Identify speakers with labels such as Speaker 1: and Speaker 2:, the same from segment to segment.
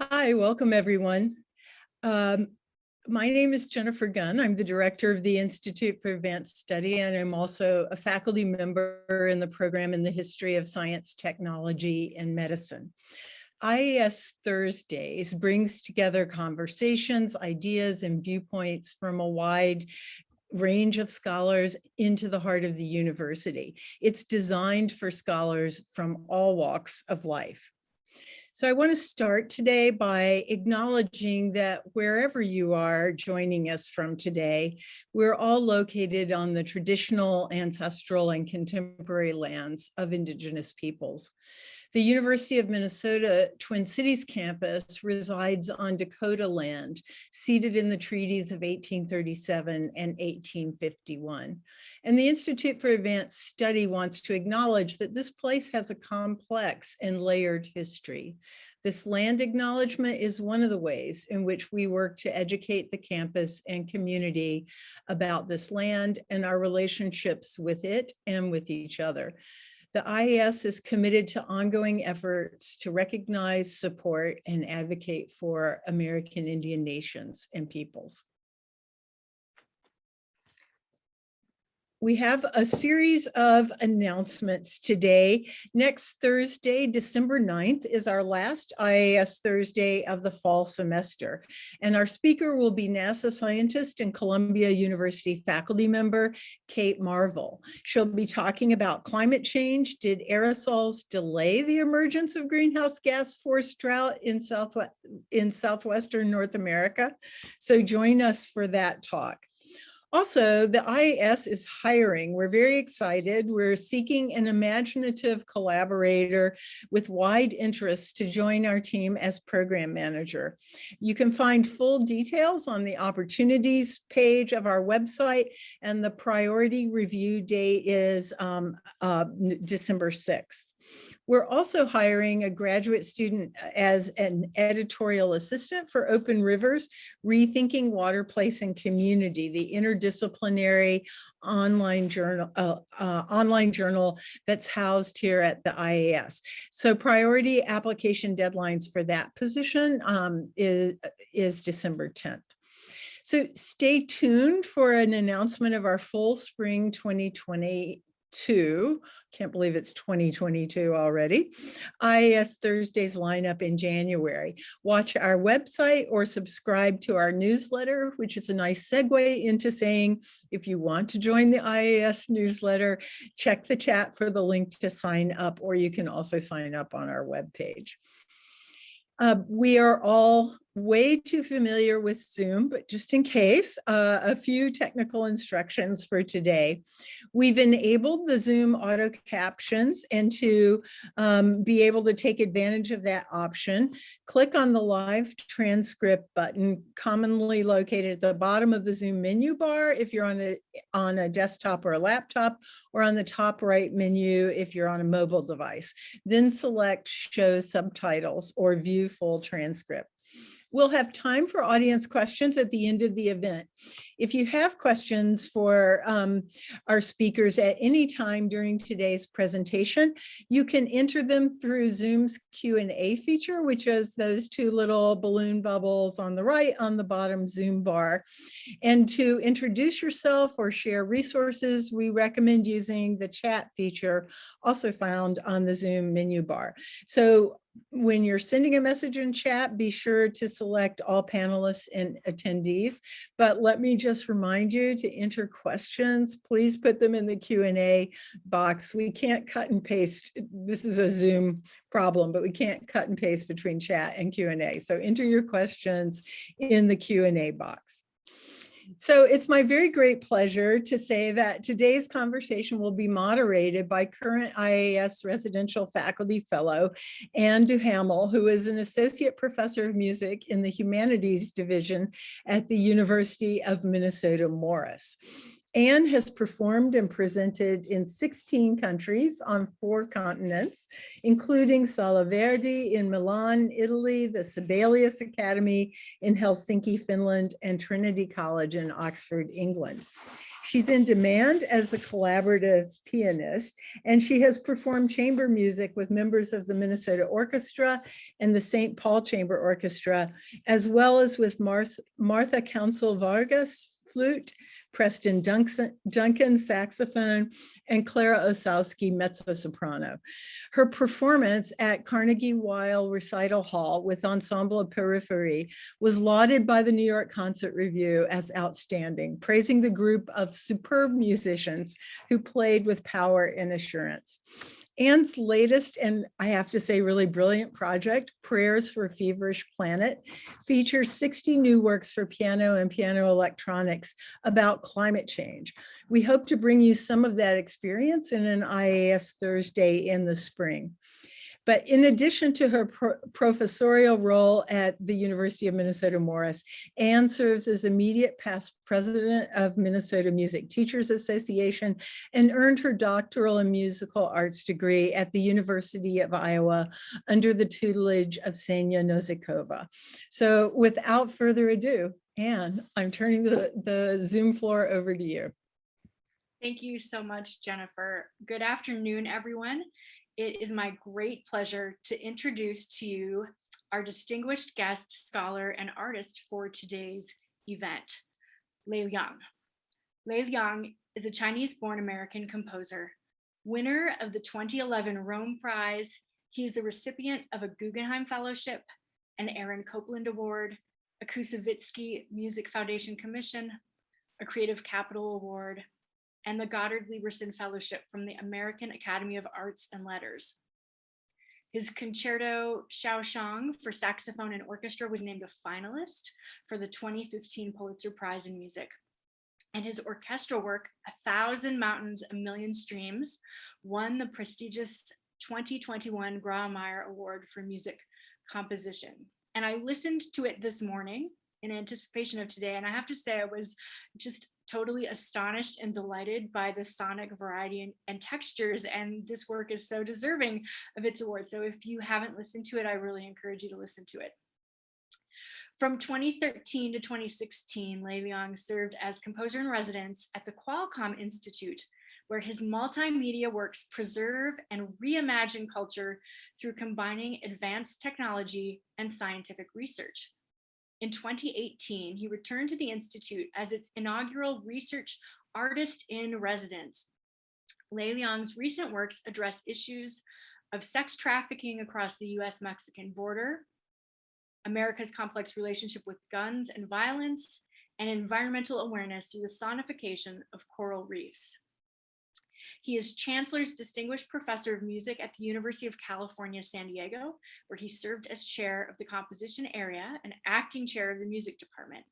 Speaker 1: Hi, welcome everyone. My name is Jennifer Gunn. I'm the director of the Institute for Advanced Study, and I'm also a faculty member in the program in the history of science, technology, and medicine. IAS Thursdays brings together conversations, ideas, and viewpoints from a wide range of scholars into the heart of the university. It's designed for scholars from all walks of life. So I want to start today by acknowledging that wherever you are joining us from today, we're all located on the traditional, ancestral, and contemporary lands of Indigenous peoples. The University of Minnesota Twin Cities campus resides on Dakota land, ceded in the treaties of 1837 and 1851. And the Institute for Advanced Study wants to acknowledge that this place has a complex and layered history. This land acknowledgement is one of the ways in which we work to educate the campus and community about this land and our relationships with it and with each other. The IAS is committed to ongoing efforts to recognize, support, and advocate for American Indian nations and peoples. We have a series of announcements today. Next Thursday, December 9th, is our last IAS Thursday of the fall semester. And our speaker will be NASA scientist and Columbia University faculty member, Kate Marvel. She'll be talking about climate change. Did aerosols delay the emergence of greenhouse gas forced drought in southwestern North America? So join us for that talk. Also, the IAS is hiring. We're very excited. We're seeking an imaginative collaborator with wide interests to join our team as program manager. You can find full details on the opportunities page of our website, and the priority review date is December 6th. We're also hiring a graduate student as an editorial assistant for Open Rivers, Rethinking Water, Place, and Community, the interdisciplinary online journal that's housed here at the IAS. So priority application deadlines for that position is December 10th. So stay tuned for an announcement of our full spring 2022. Can't believe it's 2022 already. IAS Thursdays lineup in January. Watch our website or subscribe to our newsletter, which is a nice segue into saying, if you want to join the IAS newsletter, check the chat for the link to sign up, or you can also sign up on our webpage. We are all way too familiar with Zoom, but just in case, a few technical instructions for today. We've enabled the Zoom auto captions, and to be able to take advantage of that option, click on the live transcript button, commonly located at the bottom of the Zoom menu bar if you're on a desktop or a laptop, or on the top right menu if you're on a mobile device. Then select Show Subtitles or View Full Transcript. We'll have time for audience questions at the end of the event. If you have questions for our speakers at any time during today's presentation, you can enter them through Zoom's Q&A feature, which is those two little balloon bubbles on the right on the bottom Zoom bar. And to introduce yourself or share resources, we recommend using the chat feature, also found on the Zoom menu bar. So when you're sending a message in chat, be sure to select all panelists and attendees. But let me just remind you to enter questions. Please put them in the Q&A box. We can't cut and paste. This is a Zoom problem, but we can't cut and paste between chat and Q&A. So enter your questions in the Q&A box. So it's my very great pleasure to say that today's conversation will be moderated by current IAS residential faculty fellow, Anne DuHamel, who is an associate professor of music in the humanities division at the University of Minnesota Morris. Anne has performed and presented in 16 countries on 4 continents, including Sala Verdi in Milan, Italy, the Sibelius Academy in Helsinki, Finland, and Trinity College in Oxford, England. She's in demand as a collaborative pianist, and she has performed chamber music with members of the Minnesota Orchestra and the St. Paul Chamber Orchestra, as well as with Martha Council Vargas flute, Preston Duncan saxophone, and Clara Osowski mezzo-soprano. Her performance at Carnegie Weill Recital Hall with Ensemble Periphery was lauded by the New York Concert Review as outstanding, praising the group of superb musicians who played with power and assurance. Anne's latest, and I have to say really brilliant project, Prayers for a Feverish Planet, features 60 new works for piano and piano electronics about climate change. We hope to bring you some of that experience in an IAS Thursday in the spring. But in addition to her professorial role at the University of Minnesota Morris, Anne serves as immediate past president of Minnesota Music Teachers Association and earned her doctoral in musical arts degree at the University of Iowa under the tutelage of Ksenia Nozikova. So without further ado, Anne, I'm turning the Zoom floor over to you.
Speaker 2: Thank you so much, Jennifer. Good afternoon, everyone. It is my great pleasure to introduce to you our distinguished guest, scholar, and artist for today's event, Lei Liang. Lei Liang is a Chinese-born American composer, winner of the 2011 Rome Prize. He is the recipient of a Guggenheim Fellowship, an Aaron Copland Award, a Koussevitzky Music Foundation Commission, a Creative Capital Award, and the Goddard Lieberson Fellowship from the American Academy of Arts and Letters. His concerto Xiaoxiang for saxophone and orchestra was named a finalist for the 2015 Pulitzer Prize in Music. And his orchestral work, 1,000 Mountains, a Million Streams, won the prestigious 2021 Grawemeyer Award for music composition. And I listened to it this morning in anticipation of today, and I have to say I was just totally astonished and delighted by the sonic variety and textures, and this work is so deserving of its award. So if you haven't listened to it, I really encourage you to listen to it. From 2013 to 2016, Lei Liang served as composer in residence at the Qualcomm Institute, where his multimedia works preserve and reimagine culture through combining advanced technology and scientific research. In 2018, he returned to the Institute as its inaugural research artist in residence. Lei Liang's recent works address issues of sex trafficking across the US-Mexican border, America's complex relationship with guns and violence, and environmental awareness through the sonification of coral reefs. He is Chancellor's Distinguished Professor of Music at the University of California, San Diego, where he served as chair of the composition area and acting chair of the music department.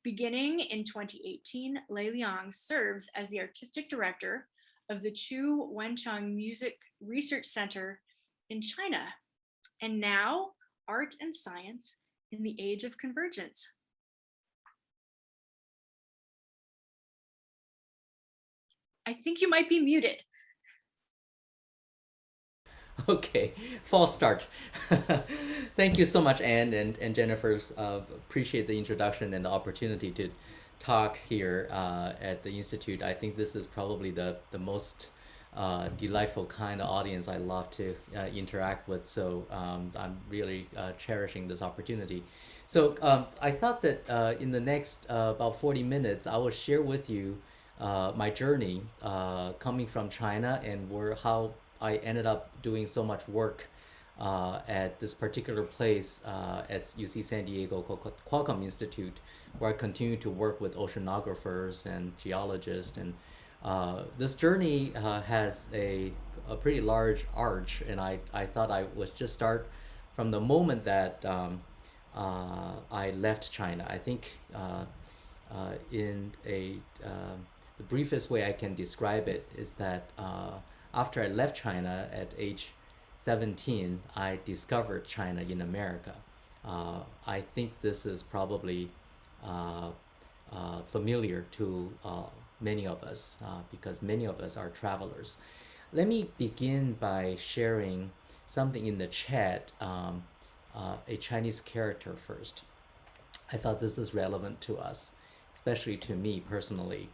Speaker 2: Beginning in 2018, Lei Liang serves as the artistic director of the Chu Wenchang Music Research Center in China, and now Art and Science in the Age of Convergence. I think you might be muted.
Speaker 3: Okay, false start. Thank you so much, Anne and Jennifer. Appreciate the introduction and the opportunity to talk here at the Institute. I think this is probably the most delightful kind of audience I love to interact with. So I'm really cherishing this opportunity. So I thought that in the next about 40 minutes, I will share with you my journey coming from China and how I ended up doing so much work at this particular place at UC San Diego called Qualcomm Institute, where I continue to work with oceanographers and geologists. And this journey has a pretty large arch, and I thought I would just start from the moment that I left China. I think in the briefest way I can describe it is that after I left China at age 17, I discovered China in America. I think this is probably familiar to many of us because many of us are travelers. Let me begin by sharing something in the chat, a Chinese character first. I thought this is relevant to us, especially to me personally.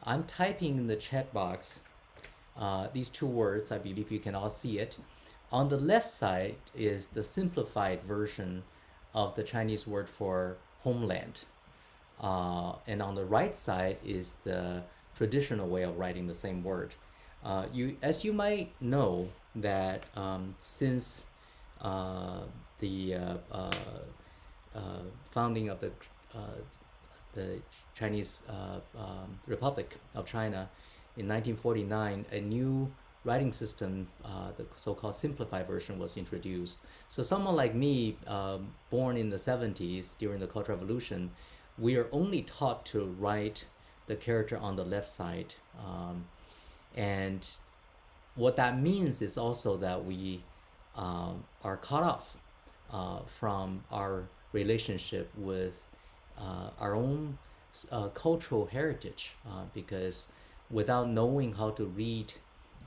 Speaker 3: I'm typing in the chat box these two words. I believe you can all see it. On the left side is the simplified version of the Chinese word for homeland. And on the right side is the traditional way of writing the same word. As you might know, that since the founding of the Chinese Republic of China in 1949, a new writing system, the so-called simplified version, was introduced. So someone like me, born in the 70s during the Cultural Revolution, we are only taught to write the character on the left side. And what that means is also that we are cut off from our relationship with our own cultural heritage, because without knowing how to read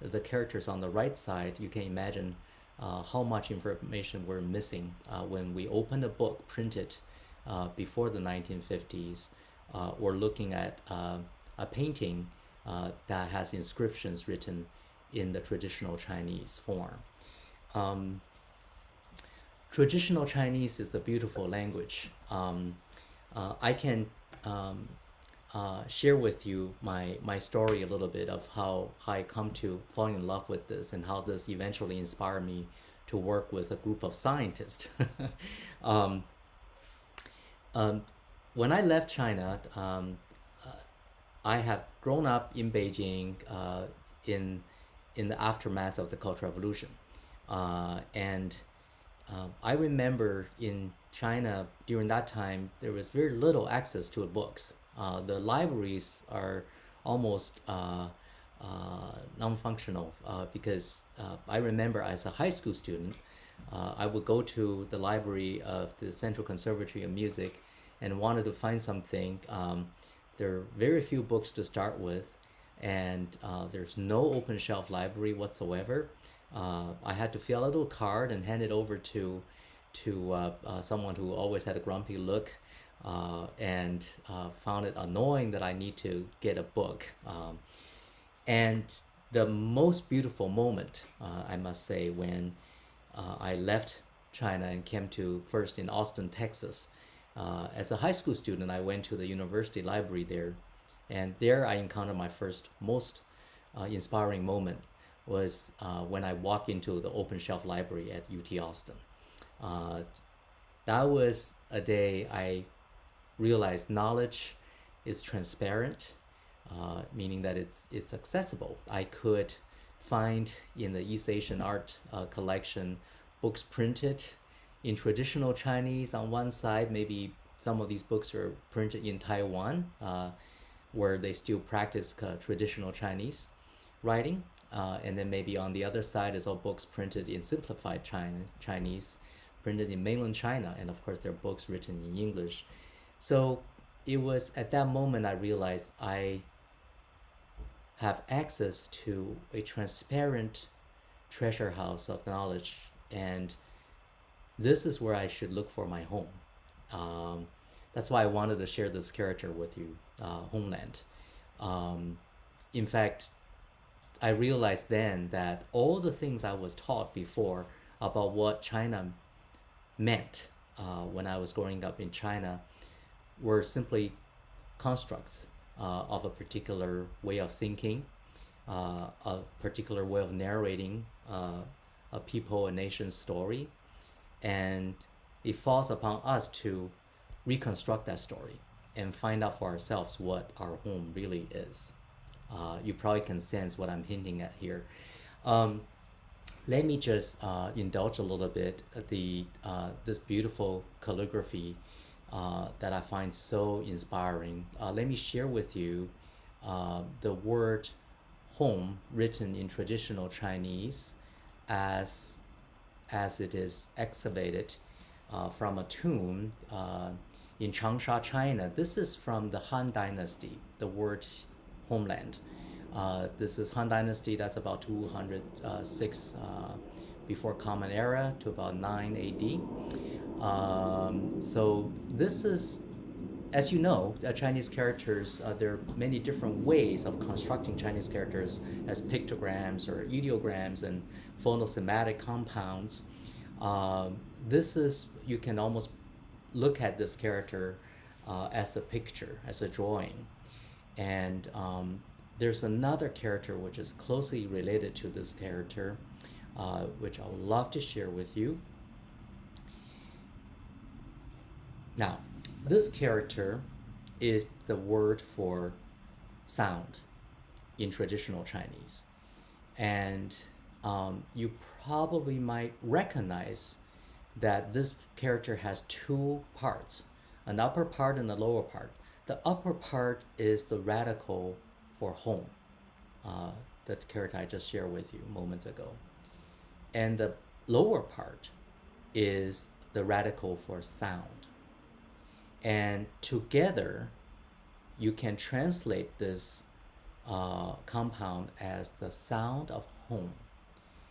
Speaker 3: the characters on the right side, you can imagine how much information we're missing when we open a book printed before the 1950s, or looking at a painting that has inscriptions written in the traditional Chinese form. Traditional Chinese is a beautiful language. I can share with you my story a little bit of how I come to fall in love with this, and how this eventually inspired me to work with a group of scientists. When I left China, I have grown up in Beijing in the aftermath of the Cultural Revolution. And I remember in China during that time, there was very little access to books. The libraries are almost non-functional, because I remember as a high school student, I would go to the library of the Central Conservatory of Music and wanted to find something. There are very few books to start with, and there's no open shelf library whatsoever. I had to fill out a little card and hand it over to someone who always had a grumpy look, and found it annoying that I need to get a book. And the most beautiful moment, I must say, when I left China and came to first in Austin, Texas. As a high school student, I went to the university library there, and there I encountered my first most inspiring moment was when I walked into the open shelf library at UT Austin. That was a day I realized knowledge is transparent, meaning that it's accessible. I could find in the East Asian art collection books printed in traditional Chinese on one side. Maybe some of these books are printed in Taiwan, where they still practice traditional Chinese writing. And then maybe on the other side is all books printed in simplified Chinese, printed in mainland China. And of course, there are books written in English. So it was at that moment I realized I have access to a transparent treasure house of knowledge, and this is where I should look for my home. That's why I wanted to share this character with you, Homeland. In fact, I realized then that all the things I was taught before about what China meant when I was growing up in China were simply constructs of a particular way of thinking, a particular way of narrating a people, a nation's story. And it falls upon us to reconstruct that story and find out for ourselves what our home really is. You probably can sense what I'm hinting at here. Let me just indulge a little bit this beautiful calligraphy that I find so inspiring. Let me share with you the word home written in traditional Chinese as it is excavated from a tomb in Changsha, China. This is from the Han Dynasty, the word homeland. This is Han Dynasty, that's about 206 before Common Era to about 9 AD. So this is as you know, Chinese characters, there are many different ways of constructing Chinese characters as pictograms or ideograms and phonosemantic compounds. This is, you can almost look at this character as a picture, as a drawing. And there's another character which is closely related to this character, which I would love to share with you. Now, this character is the word for sound in traditional Chinese. And you probably might recognize that this character has two parts, an upper part and a lower part. The upper part is the radical for home, the character I just shared with you moments ago. And the lower part is the radical for sound. And together, you can translate this compound as the sound of home.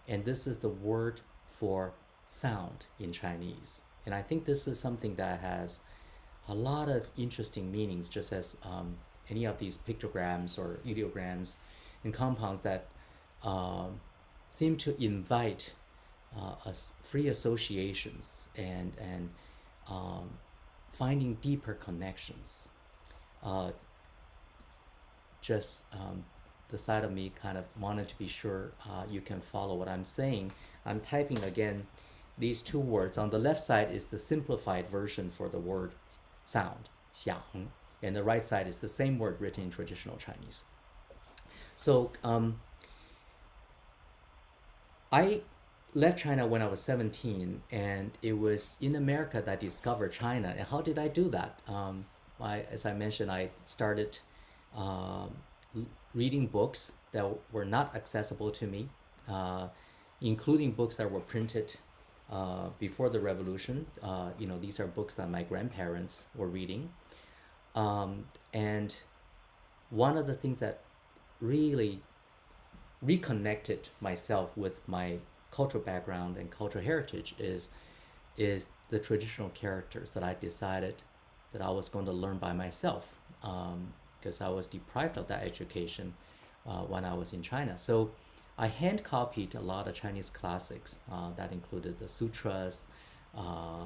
Speaker 3: And this is the word for sound in Chinese. And I think this is something that has a lot of interesting meanings, just as any of these pictograms or ideograms and compounds that seem to invite free associations and finding deeper connections. The side of me kind of wanted to be sure you can follow what I'm saying. I'm typing again these two words. On the left side is the simplified version for the word sound, xiang, and the right side is the same word written in traditional Chinese. So I left China when I was 17, and it was in America that I discovered China. And how did I do that? As I mentioned, I started reading books that were not accessible to me, including books that were printed before the revolution. These are books that my grandparents were reading. And one of the things that really reconnected myself with my cultural background and cultural heritage is the traditional characters that I decided that I was going to learn by myself, because I was deprived of that education when I was in China. So I hand copied a lot of Chinese classics that included the sutras,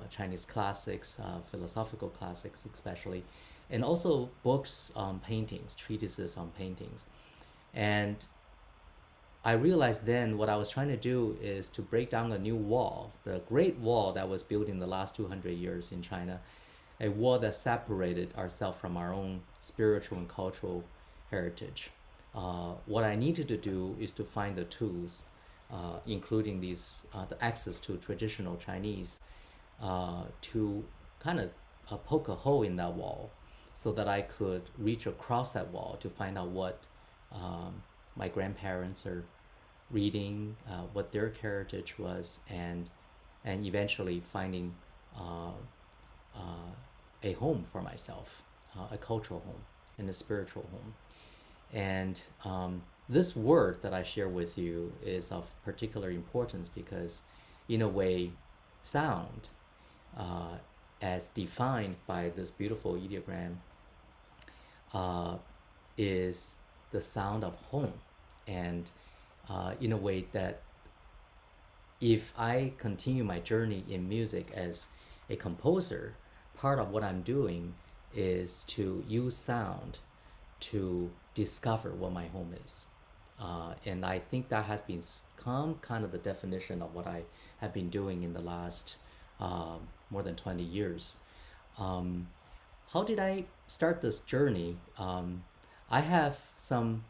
Speaker 3: Chinese classics, philosophical classics especially, and also books on paintings, treatises on paintings. And I realized then what I was trying to do is to break down a new wall, the Great Wall that was built in the last 200 years in China, a wall that separated ourselves from our own spiritual and cultural heritage. What I needed to do is to find the tools, including the access to traditional Chinese, to kind of poke a hole in that wall so that I could reach across that wall to find out what my grandparents are reading, what their heritage was, and eventually finding a home for myself, a cultural home and a spiritual home. And this word that I share with you is of particular importance because, in a way, sound, as defined by this beautiful ideogram, is the sound of home. And in a way that if I continue my journey in music as a composer, part of what I'm doing is to use sound to discover what my home is. And I think that has become kind of the definition of what I have been doing in the last more than 20 years. How did I start this journey? I have some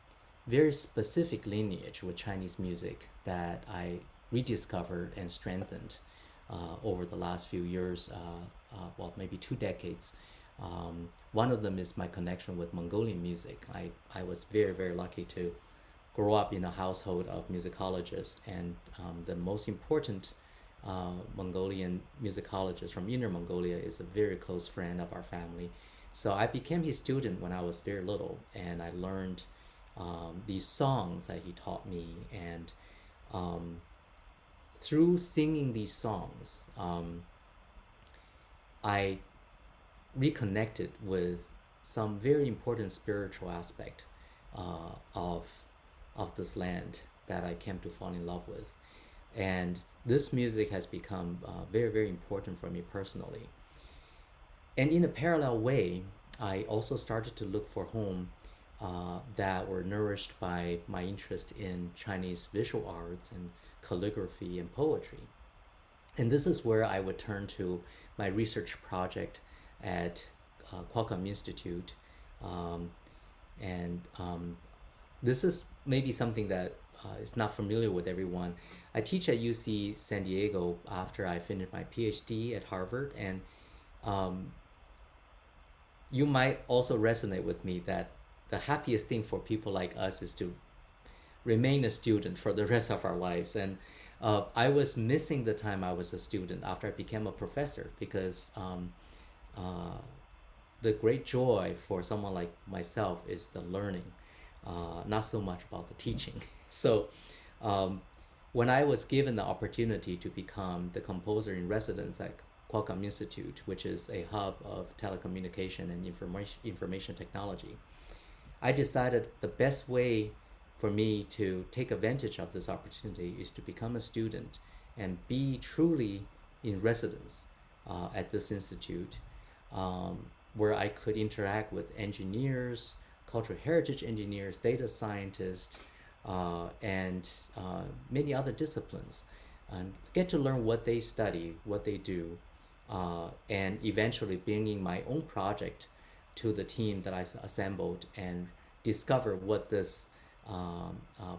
Speaker 3: very specific lineage with Chinese music that I rediscovered and strengthened over the last few years, maybe 2 decades. One of them is my connection with Mongolian music. I was very, very lucky to grow up in a household of musicologists, and the most important Mongolian musicologist from Inner Mongolia is a very close friend of our family. So I became his student when I was very little, and I learned these songs that he taught me. And through singing these songs, I reconnected with some very important spiritual aspect of this land that I came to fall in love with. And this music has become very, very important for me personally. And in a parallel way, I also started to look for home that were nourished by my interest in Chinese visual arts and calligraphy and poetry. And this is where I would turn to my research project at Qualcomm Institute. And this is maybe something that is not familiar with everyone. I teach at UC San Diego after I finished my PhD at Harvard, and you might also resonate with me that the happiest thing for people like us is to remain a student for the rest of our lives. And I was missing the time I was a student after I became a professor, because the great joy for someone like myself is the learning, not so much about the teaching. So when I was given the opportunity to become the composer in residence at Qualcomm Institute, which is a hub of telecommunication and information technology, I decided the best way for me to take advantage of this opportunity is to become a student and be truly in residence at this institute, where I could interact with engineers, cultural heritage engineers, data scientists, and many other disciplines, and get to learn what they study, what they do, and eventually bringing my own project to the team that I assembled and discover what this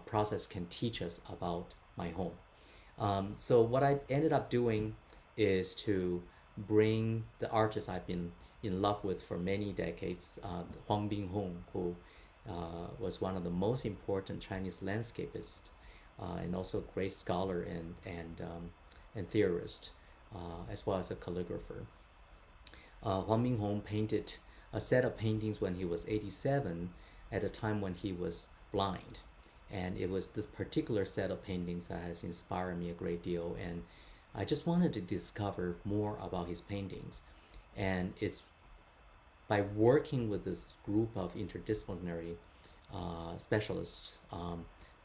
Speaker 3: process can teach us about my home. So what I ended up doing is to bring the artists I've been in love with for many decades, Huang Binghong, who was one of the most important Chinese landscapists, and also a great scholar and theorist, as well as a calligrapher. Huang Binghong painted a set of paintings when he was 87, at a time when he was blind. And it was this particular set of paintings that has inspired me a great deal. And I just wanted to discover more about his paintings. And it's by working with this group of interdisciplinary specialists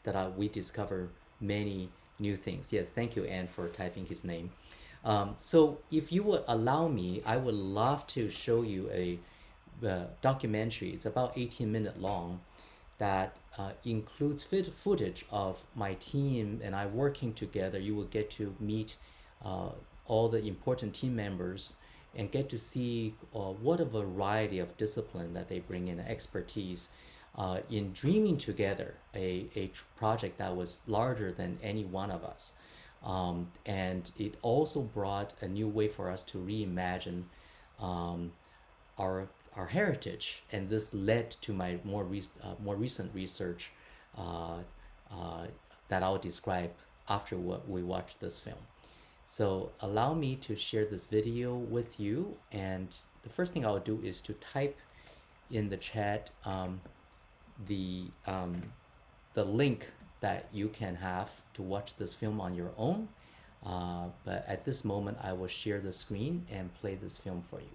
Speaker 3: that we discover many new things. Yes, thank you, Anne, for typing his name. So if you would allow me, I would love to show you a documentary. It's about 18-minute long, that includes footage of my team and I working together. You will get to meet all the important team members and get to see what a variety of discipline that they bring in, expertise in dreaming together a project that was larger than any one of us. And it also brought a new way for us to reimagine our heritage, and this led to my more recent research that I'll describe after we watch this film. So allow me to share this video with you, and the first thing I'll do is to type in the chat the link that you can have to watch this film on your own. But at this moment, I will share the screen and play this film for you.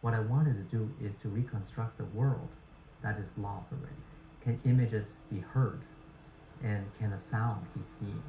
Speaker 3: What I wanted to do is to reconstruct the world that is lost already. Can images be heard? And can a sound be seen?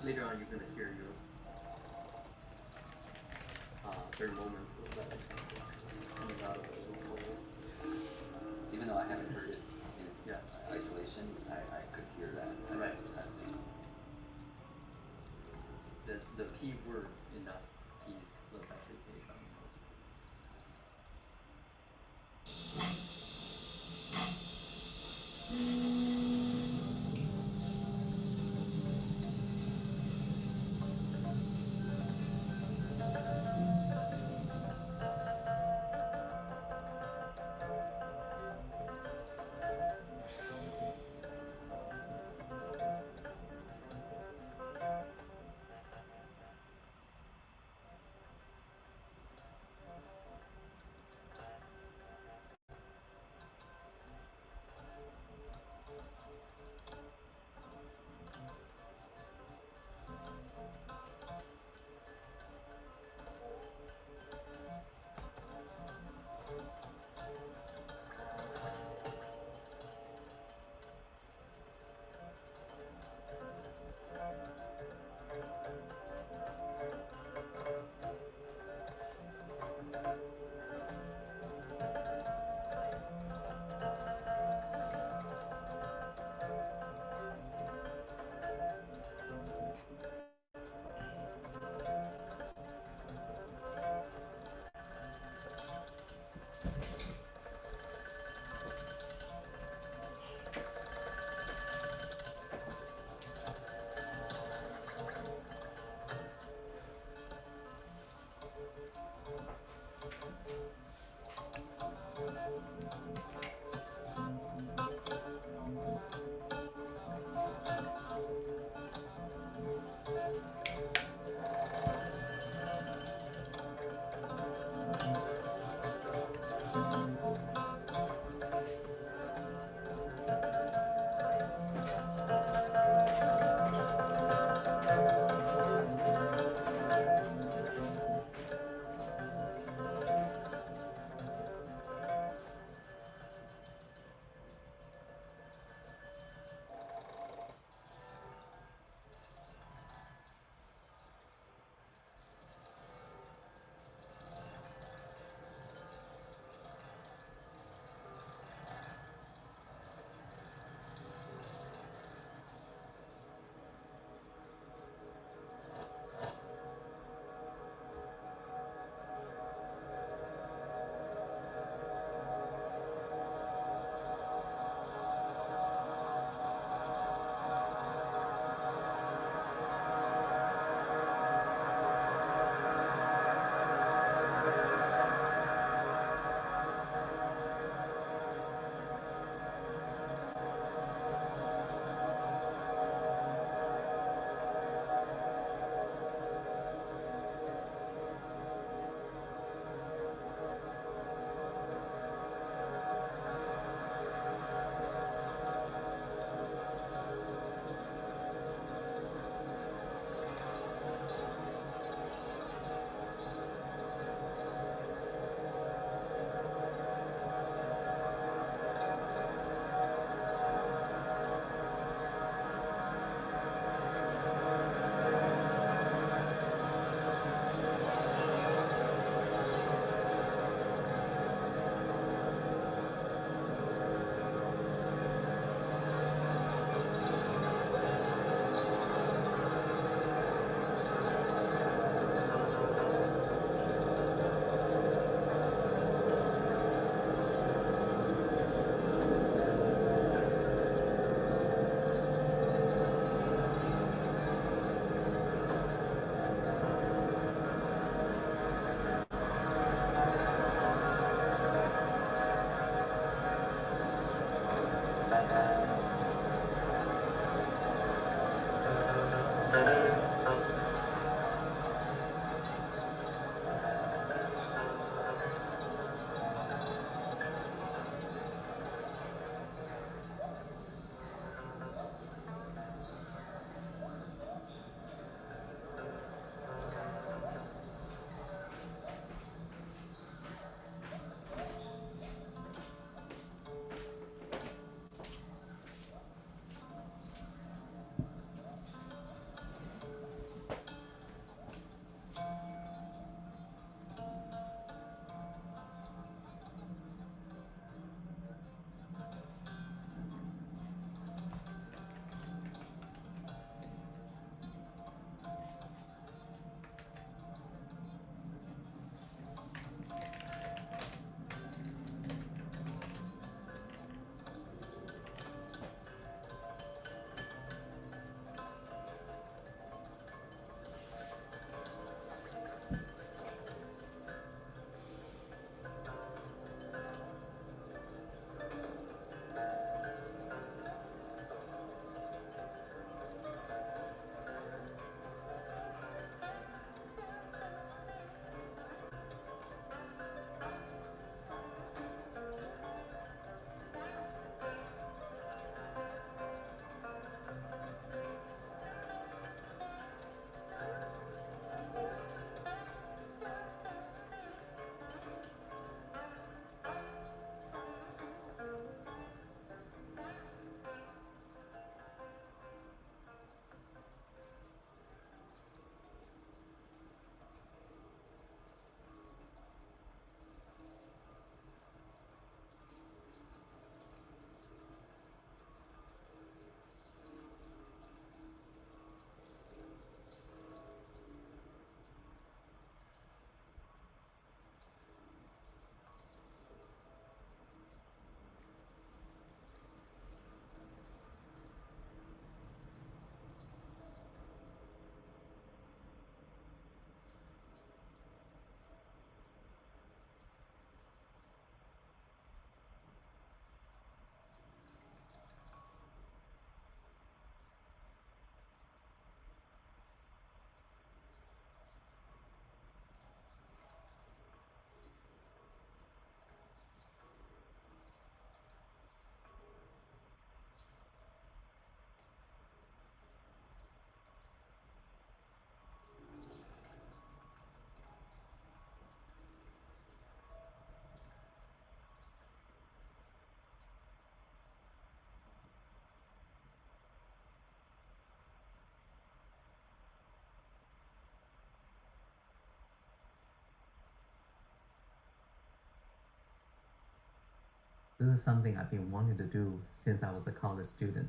Speaker 4: later on you're gonna hear your there are moments that it's coming out of the vocal.
Speaker 5: Even though I haven't heard it in its isolation, I could hear that.
Speaker 4: Right.
Speaker 5: Just,
Speaker 4: The P word in that piece, let's actually say something.
Speaker 3: This is something I've been wanting to do since I was a college student.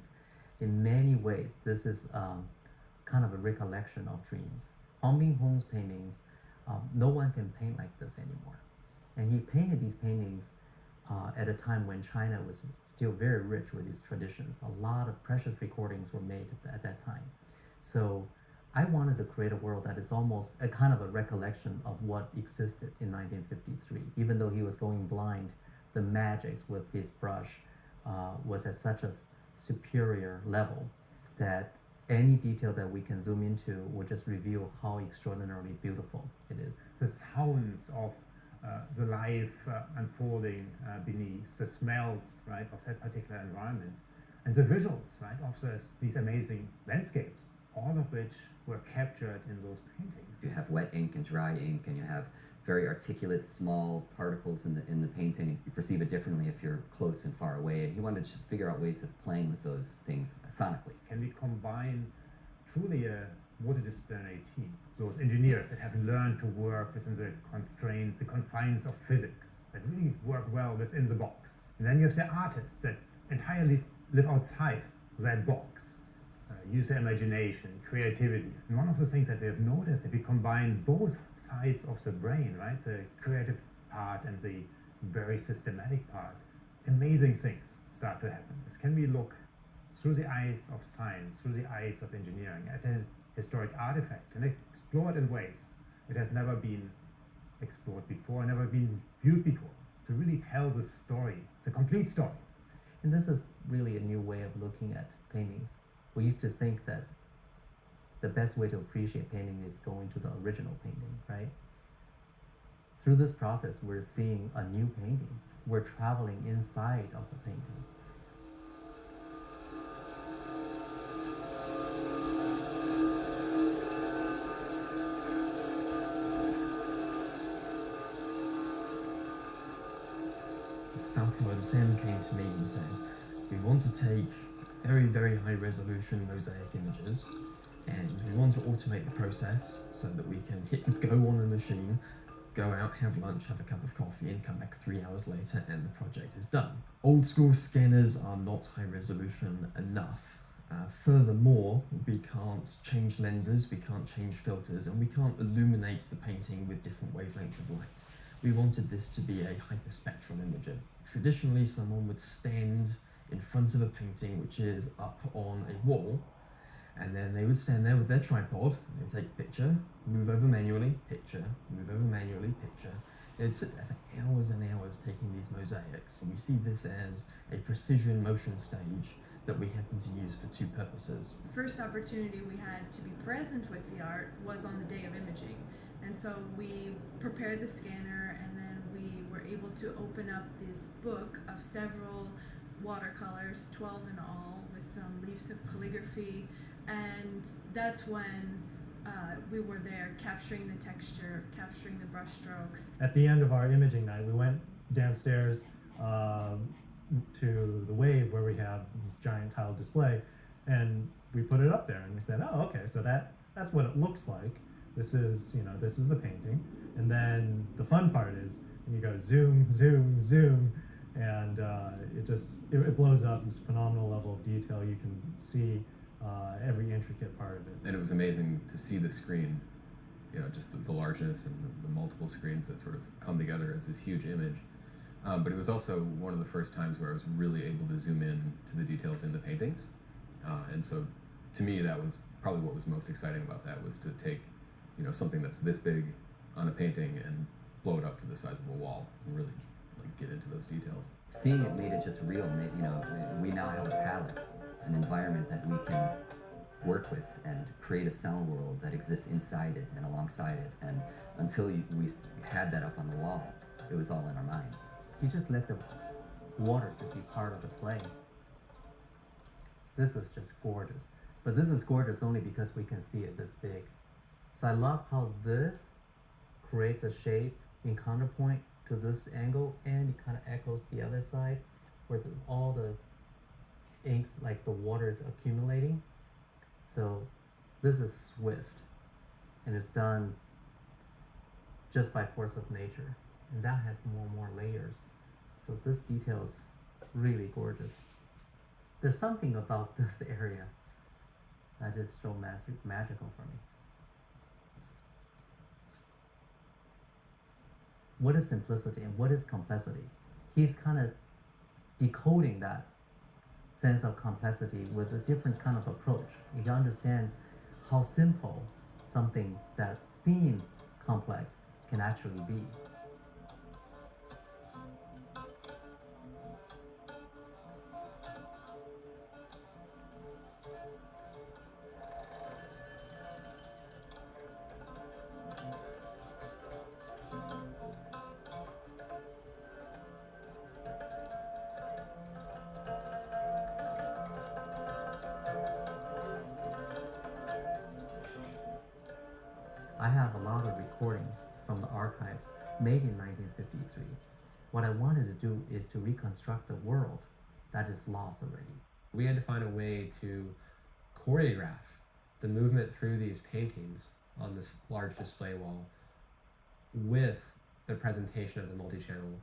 Speaker 3: In many ways, this is kind of a recollection of dreams. Hong Bing-hong's paintings, no one can paint like this anymore. And he painted these paintings at a time when China was still very rich with these traditions. A lot of precious recordings were made at that time. So I wanted to create a world that is almost a kind of a recollection of what existed in 1953. Even though he was going blind, the magics with his brush was at such a superior level that any detail that we can zoom into will just reveal how extraordinarily beautiful it is.
Speaker 6: The sounds of the life unfolding beneath, the smells, right, of that particular environment, and the visuals, right, of these amazing landscapes, all of which were captured in those paintings.
Speaker 5: You have wet ink and dry ink, and you have very articulate small particles in the painting. You perceive it differently if you're close and far away, and he wanted to figure out ways of playing with those things sonically.
Speaker 6: Can we combine truly a multidisciplinary team? Those engineers that have learned to work within the constraints, the confines of physics, that really work well within the box. And then you have the artists that entirely live outside that box. Use their imagination, creativity. And one of the things that we have noticed, if we combine both sides of the brain, right, the creative part and the very systematic part, amazing things start to happen. This can we look through the eyes of science, through the eyes of engineering, at a historic artifact and explore it in ways it has never been explored before, never been viewed before, to really tell the story, the complete story.
Speaker 3: And this is really a new way of looking at paintings. We used to think that the best way to appreciate painting is going to the original painting, right? Through this process, we're seeing a new painting. We're traveling inside of the painting.
Speaker 7: Falco and Sam came to me and said, we want to take very, very high resolution mosaic images, and we want to automate the process so that we can hit go on a machine, go out, have lunch, have a cup of coffee, and come back 3 hours later and the project is done. Old school scanners are not high resolution enough. Furthermore, we can't change lenses, we can't change filters, and we can't illuminate the painting with different wavelengths of light. We wanted this to be a hyperspectral imager. Traditionally, someone would stand in front of a painting which is up on a wall, and then they would stand there with their tripod, and they would take a picture, move over manually, picture, move over manually, picture. They'd sit there for hours and hours taking these mosaics, and we see this as a precision motion stage that we happen to use for two purposes.
Speaker 8: The first opportunity we had to be present with the art was on the day of imaging, and so we prepared the scanner, and then we were able to open up this book of several watercolors, 12 in all, with some leaves of calligraphy, and that's when we were there capturing the texture, capturing the brush strokes.
Speaker 9: At the end of our imaging night, we went downstairs to the Wave where we have this giant tile display, and we put it up there, and we said, oh, okay, so that's what it looks like. This is the painting, and then the fun part is when you go zoom, zoom, zoom, and it blows up this phenomenal level of detail. You can see every intricate part of it.
Speaker 10: And it was amazing to see the screen, just the largeness and the multiple screens that sort of come together as this huge image. But it was also one of the first times where I was really able to zoom in to the details in the paintings. And so to me, that was probably what was most exciting about that, was to take something that's this big on a painting and blow it up to the size of a wall and really get into those details.
Speaker 5: Seeing it made it just real. We now have a palette, an environment that we can work with and create a sound world that exists inside it and alongside it. And until we had that up on the wall, it was all in our minds.
Speaker 3: You just let the water to be part of the play. This is just gorgeous. But this is gorgeous only because we can see it this big. So I love how this creates a shape in counterpoint to this angle, and it kind of echoes the other side where all the inks, like the water is accumulating. So this is swift, and it's done just by force of nature, and that has more and more layers. So this detail is
Speaker 11: really gorgeous. There's something about this area that is so magical for me. What is simplicity and what is complexity? He's kind of decoding that sense of complexity with a different kind of approach. He understands how simple something that seems complex can actually be. I have a lot of recordings from the archives made in 1953. What I wanted to do is to reconstruct a world that is lost already.
Speaker 4: We had to find a way to choreograph the movement through these paintings on this large display wall with the presentation of the multi-channel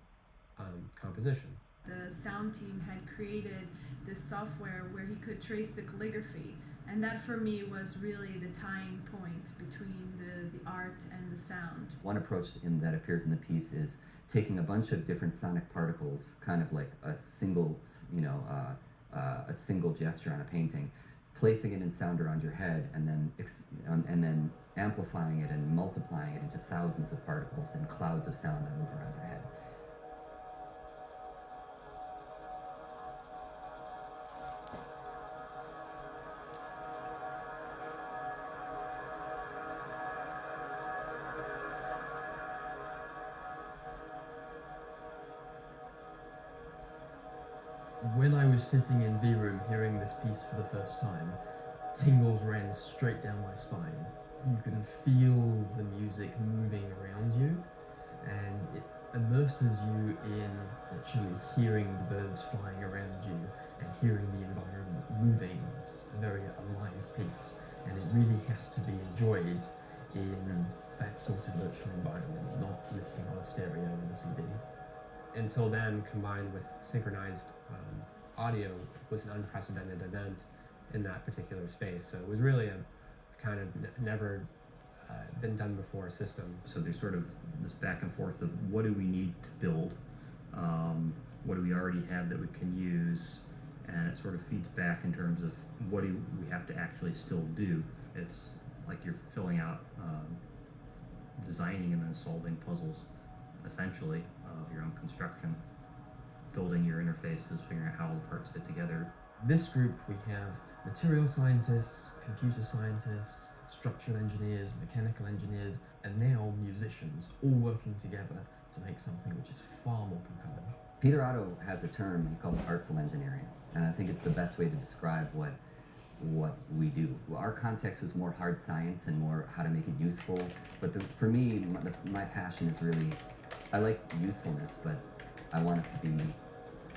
Speaker 4: composition.
Speaker 8: The sound team had created this software where he could trace the calligraphy, and that for me was really the tying point between the art and the sound.
Speaker 5: One approach that appears in the piece is taking a bunch of different sonic particles, kind of like a single, a single gesture on a painting, placing it in sound around your head, and then amplifying it and multiplying it into thousands of particles and clouds of sound that move around your head.
Speaker 7: When I was sitting in V-Room hearing this piece for the first time, tingles ran straight down my spine. You can feel the music moving around you, and it immerses you in actually hearing the birds flying around you and hearing the environment moving. It's a very alive piece, and it really has to be enjoyed in that sort of virtual environment, not listening on a stereo and a CD.
Speaker 4: Until then, combined with synchronized audio, was an unprecedented event in that particular space. So it was really a kind of never been done before system.
Speaker 12: So there's sort of this back and forth of what do we need to build, what do we already have that we can use, and it sort of feeds back in terms of what do we have to actually still do. It's like you're filling out, designing and then solving puzzles, essentially, of your own construction, building your interfaces, figuring out how all the parts fit together.
Speaker 7: This group, we have material scientists, computer scientists, structural engineers, mechanical engineers, and now musicians, all working together to make something which is far more compelling.
Speaker 5: Peter Otto has a term he calls artful engineering, and I think it's the best way to describe what we do. Our context was more hard science and more how to make it useful, but for me, my passion is really, I like usefulness, but I want it to be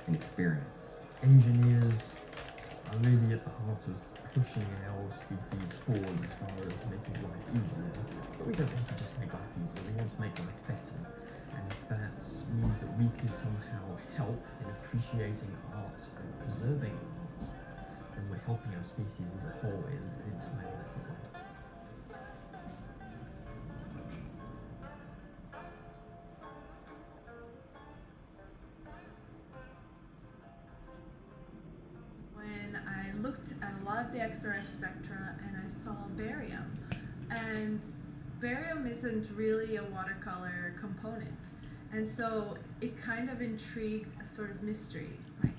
Speaker 5: an experience.
Speaker 7: Engineers are really at the heart of pushing our species forward as far as making life easier. But we don't want to just make life easier, we want to make life better. And if that means that we can somehow help in appreciating art and preserving art, then we're helping our species as a whole in an entirely different way.
Speaker 8: Looked at a lot of the XRF spectra and I saw barium, and barium isn't really a watercolor component, and so it kind of intrigued a sort of mystery, like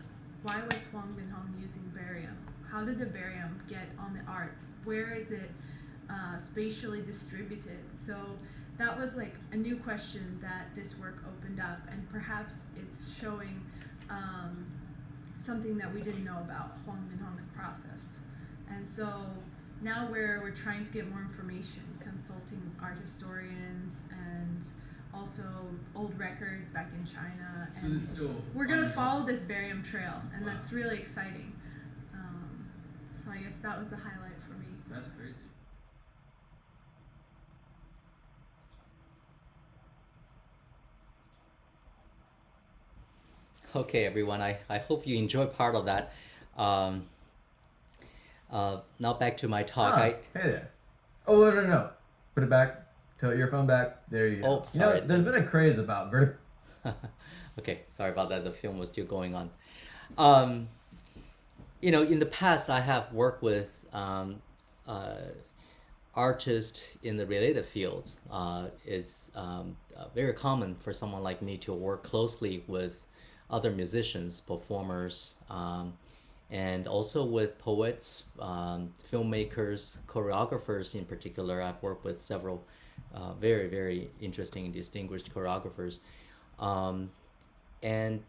Speaker 8: why was Huang Binhong using barium? How did the barium get on the art? Where is it spatially distributed? So that was like a new question that this work opened up, and perhaps it's showing something that we didn't know about Huang Binhong's process. And so now we're trying to get more information, consulting art historians and also old records back in China.
Speaker 4: So
Speaker 8: and
Speaker 4: it's still
Speaker 8: we're going to follow this barium trail, and that's really exciting. So I guess that was the highlight for me.
Speaker 4: That's crazy.
Speaker 3: Okay, everyone. I hope you enjoy part of that. Um, now back to my talk.
Speaker 13: Hey there. Oh, no. Put it back. Tilt your phone back. There you go.
Speaker 3: Oh, sorry.
Speaker 13: There's been a craze about vertical.
Speaker 3: Okay, sorry about that. The film was still going on. In the past, I have worked with artists in the related fields. It's very common for someone like me to work closely with other musicians, performers, and also with poets, filmmakers, choreographers in particular. I've worked with several very, very interesting and distinguished choreographers. And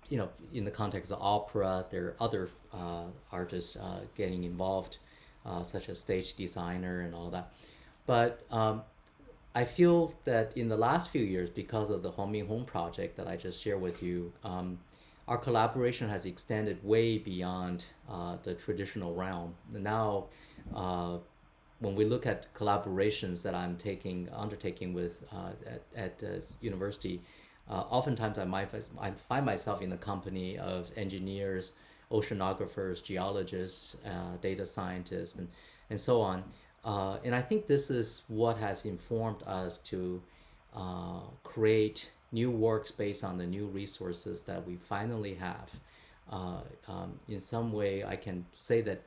Speaker 3: in the context of opera, there are other artists getting involved, such as stage designer and all that. But I feel that in the last few years, because of the Huang Minghong project that I just shared with you, our collaboration has extended way beyond the traditional realm. Now, when we look at collaborations that I'm undertaking with at university, oftentimes I find myself in the company of engineers, oceanographers, geologists, data scientists, and so on. And I think this is what has informed us to create new works based on the new resources that we finally have. In some way, I can say that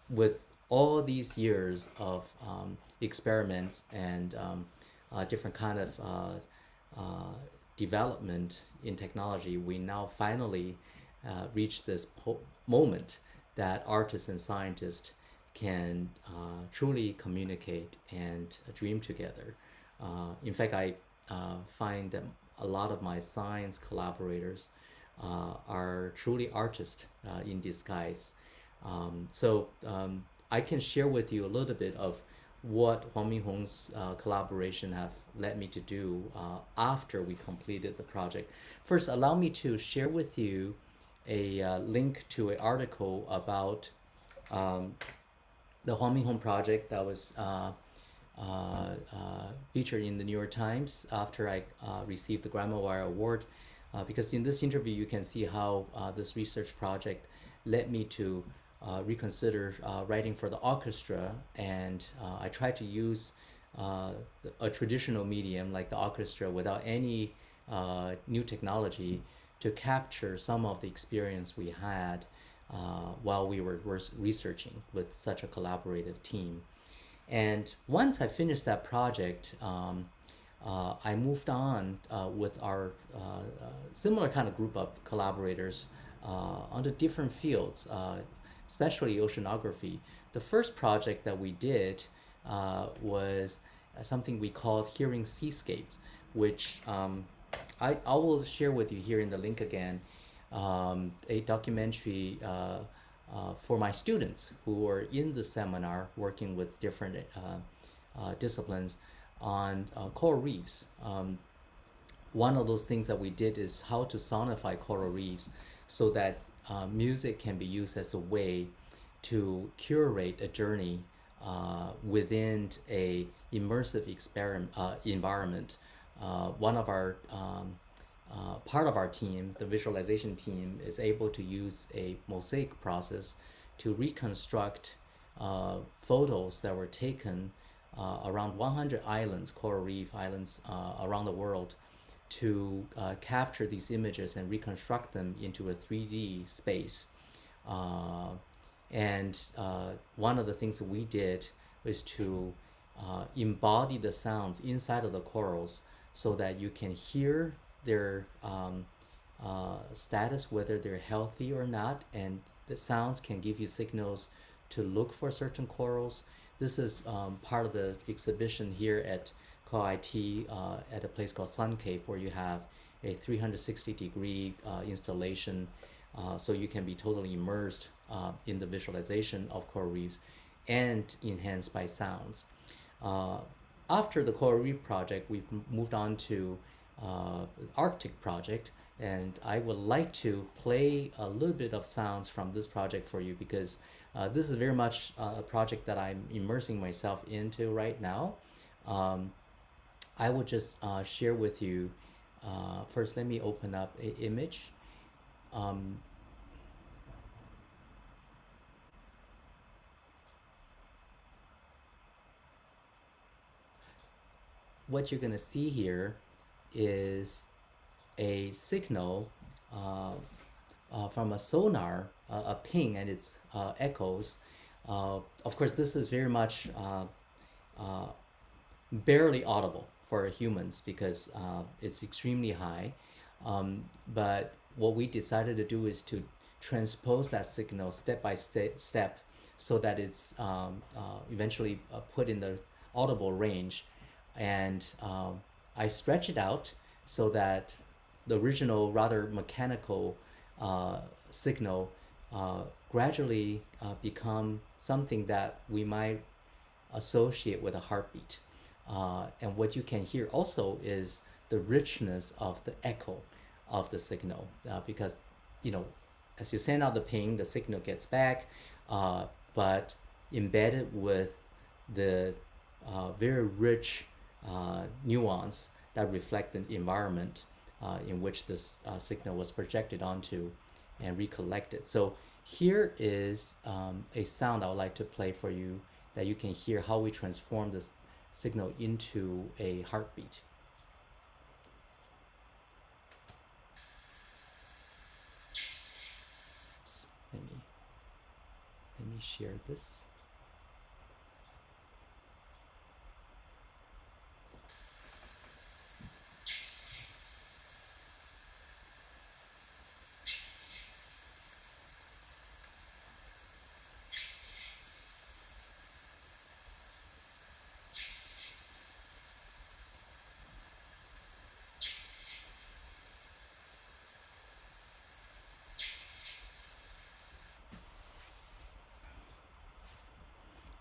Speaker 3: with all these years of experiments and different kind of development in technology, we now finally reach this moment that artists and scientists can truly communicate and dream together. In fact, I find that a lot of my science collaborators are truly artists in disguise. So I can share with you a little bit of what Huang Minghong's collaboration have led me to do after we completed the project. First, allow me to share with you a link to an article about the Huang Minghong project that was featured in the New York Times after I received the Grawemeyer Award. Because in this interview, you can see how this research project led me to reconsider writing for the orchestra, and I tried to use a traditional medium like the orchestra without any new technology to capture some of the experience we had while we were researching with such a collaborative team. And once I finished that project, I moved on with our similar kind of group of collaborators onto different fields, especially oceanography. The first project that we did was something we called Hearing Seascapes, which I will share with you here in the link again, a documentary for my students who were in the seminar working with different disciplines on coral reefs. One of those things that we did is how to sonify coral reefs so that music can be used as a way to curate a journey within a immersive environment. One of our part of our team, the visualization team, is able to use a mosaic process to reconstruct photos that were taken around 100 islands, coral reef islands around the world, to capture these images and reconstruct them into a 3D space. And one of the things that we did was to embody the sounds inside of the corals so that you can hear their status, whether they're healthy or not, and the sounds can give you signals to look for certain corals. This is part of the exhibition here at CoIT at a place called Sun Cave, where you have a 360-degree installation, so you can be totally immersed in the visualization of coral reefs and enhanced by sounds. After the coral reef project, we've moved on to Arctic project, and I would like to play a little bit of sounds from this project for you, because this is very much a project that I'm immersing myself into right now. I would just share with you first let me open up an image. What you're going to see here is a signal from a sonar, a ping, and its echoes. Of course, this is very much barely audible for humans because it's extremely high. But what we decided to do is to transpose that signal step by step so that it's eventually put in the audible range. And I stretch it out so that the original rather mechanical signal gradually become something that we might associate with a heartbeat. And what you can hear also is the richness of the echo of the signal, because, you know, as you send out the ping, the signal gets back, but embedded with the very rich nuance that reflect the environment in which this signal was projected onto and recollected. So here is a sound I would like to play for you that you can hear how we transform this signal into a heartbeat. Oops, let me share this.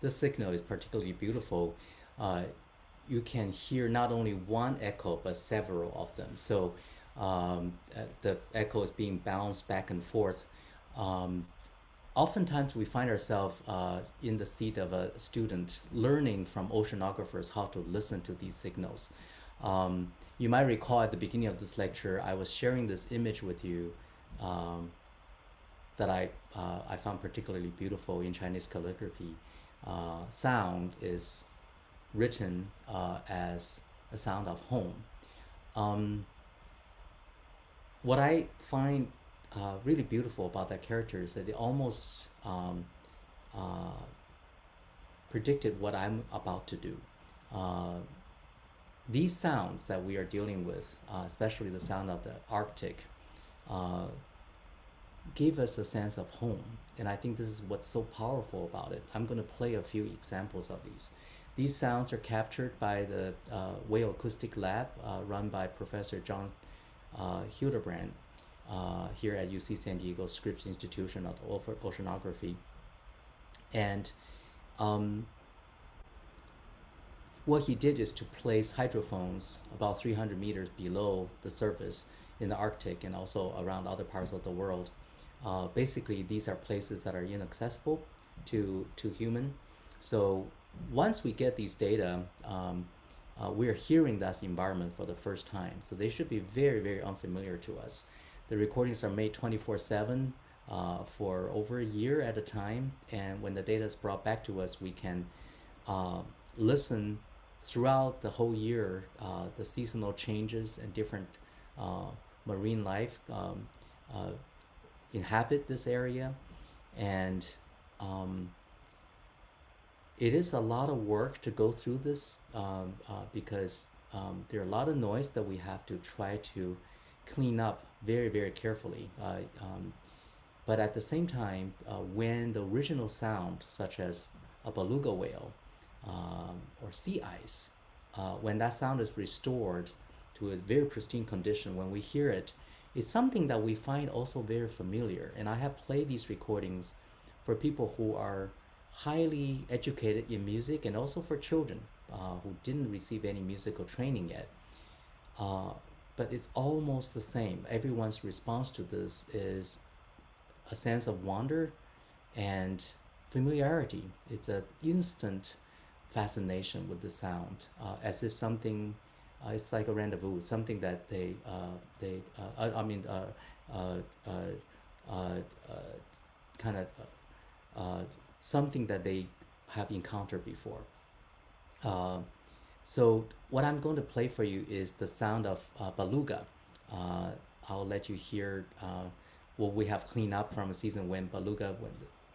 Speaker 3: This signal is particularly beautiful. You can hear not only one echo, but several of them. So the echo is being bounced back and forth. Oftentimes we find ourselves in the seat of a student learning from oceanographers how to listen to these signals. You might recall at the beginning of this lecture, I was sharing this image with you that I found particularly beautiful in Chinese calligraphy. Sound is written as a sound of home. What I find really beautiful about that character is that it almost predicted what I'm about to do. These sounds that we are dealing with, especially the sound of the Arctic, give us a sense of home. And I think this is what's so powerful about it. I'm going to play a few examples of these. These sounds are captured by the Whale Acoustic Lab run by Professor John Hildebrand here at UC San Diego Scripps Institution of Oceanography. And what he did is to place hydrophones about 300 meters below the surface in the Arctic and also around other parts of the world. Basically, these are places that are inaccessible to human. So once we get these data, we're hearing that environment for the first time. So they should be very, very unfamiliar to us. The recordings are made 24/7 for over a year at a time. And when the data is brought back to us, we can listen throughout the whole year, the seasonal changes and different marine life inhabit this area. And it is a lot of work to go through this because there are a lot of noise that we have to try to clean up very, very carefully. But at the same time, when the original sound, such as a beluga whale or sea ice, when that sound is restored to a very pristine condition, when we hear it, it's something that we find also very familiar. And I have played these recordings for people who are highly educated in music and also for children who didn't receive any musical training yet. But it's almost the same. Everyone's response to this is a sense of wonder and familiarity. It's an instant fascination with the sound, as if something it's like a rendezvous, something that kind of something that they have encountered before. So what I'm going to play for you is the sound of beluga. I'll let you hear what we have cleaned up from a season when beluga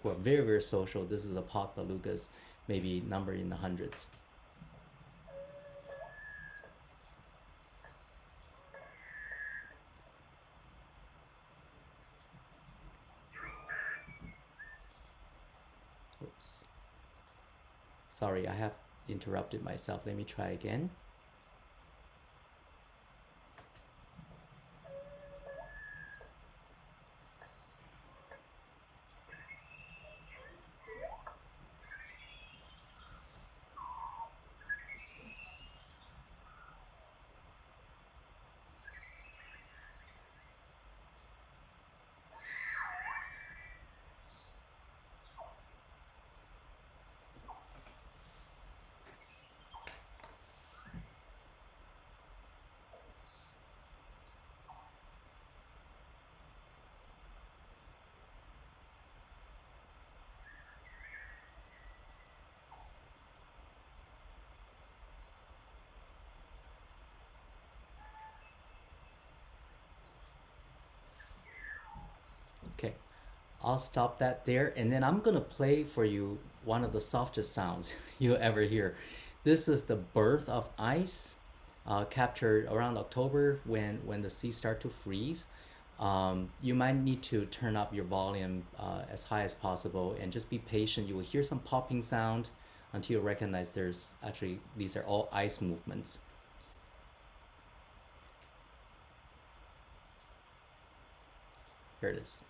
Speaker 3: were very, very social. This is the pot belugas, maybe numbered in the hundreds. Oops. Sorry, I have interrupted myself. Let me try again. Okay, I'll stop that there, and then I'm gonna play for you one of the softest sounds you'll ever hear. This is the birth of ice, captured around October when the sea start to freeze. You might need to turn up your volume as high as possible and just be patient. You will hear some popping sound until you recognize these are all ice movements. Here it is.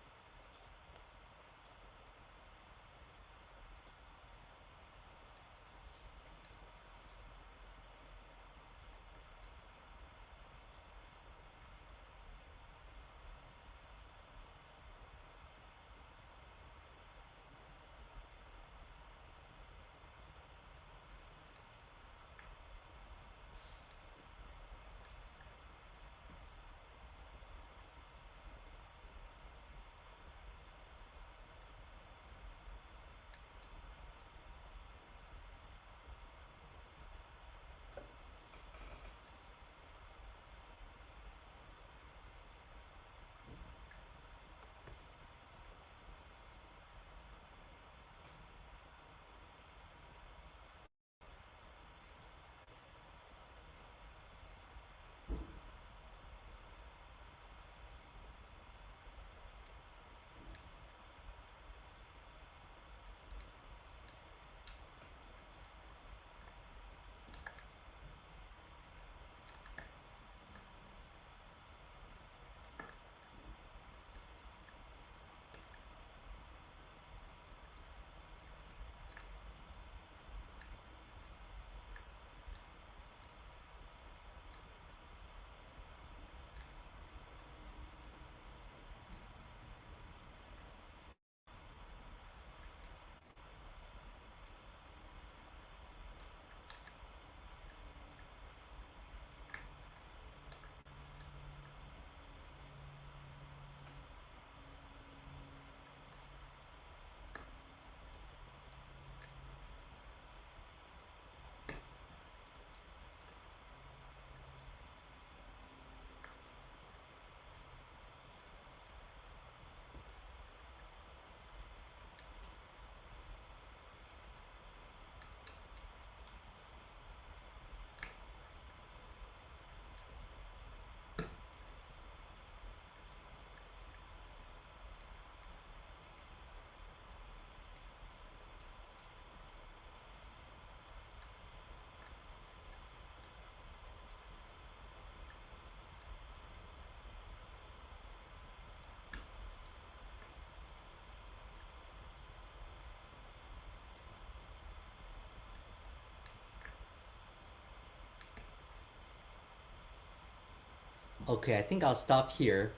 Speaker 3: Okay, I think I'll stop here.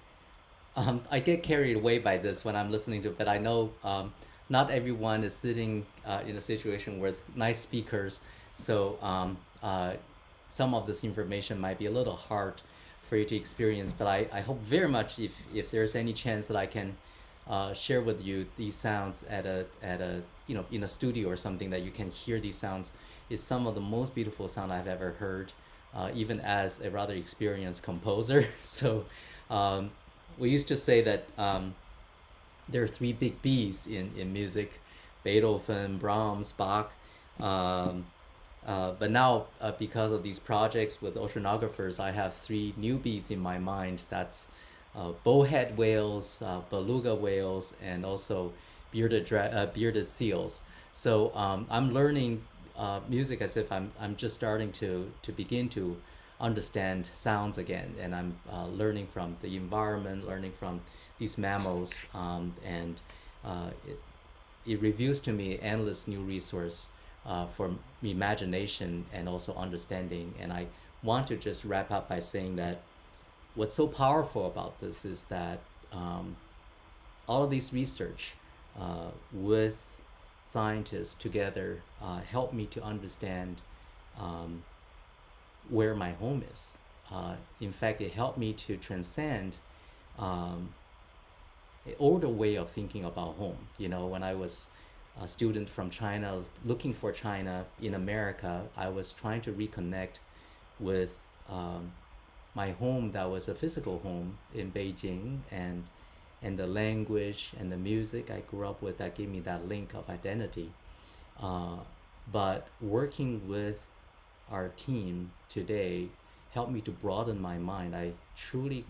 Speaker 3: I get carried away by this when I'm listening to it, but I know not everyone is sitting in a situation with nice speakers. So some of this information might be a little hard for you to experience, but I hope very much if there's any chance that I can share with you these sounds at a in a studio or something, that you can hear these sounds. Is some of the most beautiful sound I've ever heard, even as a rather experienced composer. So we used to say that there are three big B's in music: Beethoven, Brahms, Bach. But now, because of these projects with oceanographers, I have three new B's in my mind. That's bowhead whales, beluga whales, and also bearded seals. So I'm learning music as if I'm just starting to begin to understand sounds again, and I'm learning from the environment, learning from these mammals, and it reveals to me endless new resource for imagination and also understanding. And I want to just wrap up by saying that what's so powerful about this is that all of these research with scientists together help me to understand where my home is. In fact, it helped me to transcend an older way of thinking about home. When I was a student from China, looking for China in America, I was trying to reconnect with my home that was a physical home in Beijing, and the language and the music I grew up with that gave me that link of identity. But working with our team today helped me to broaden my mind. I truly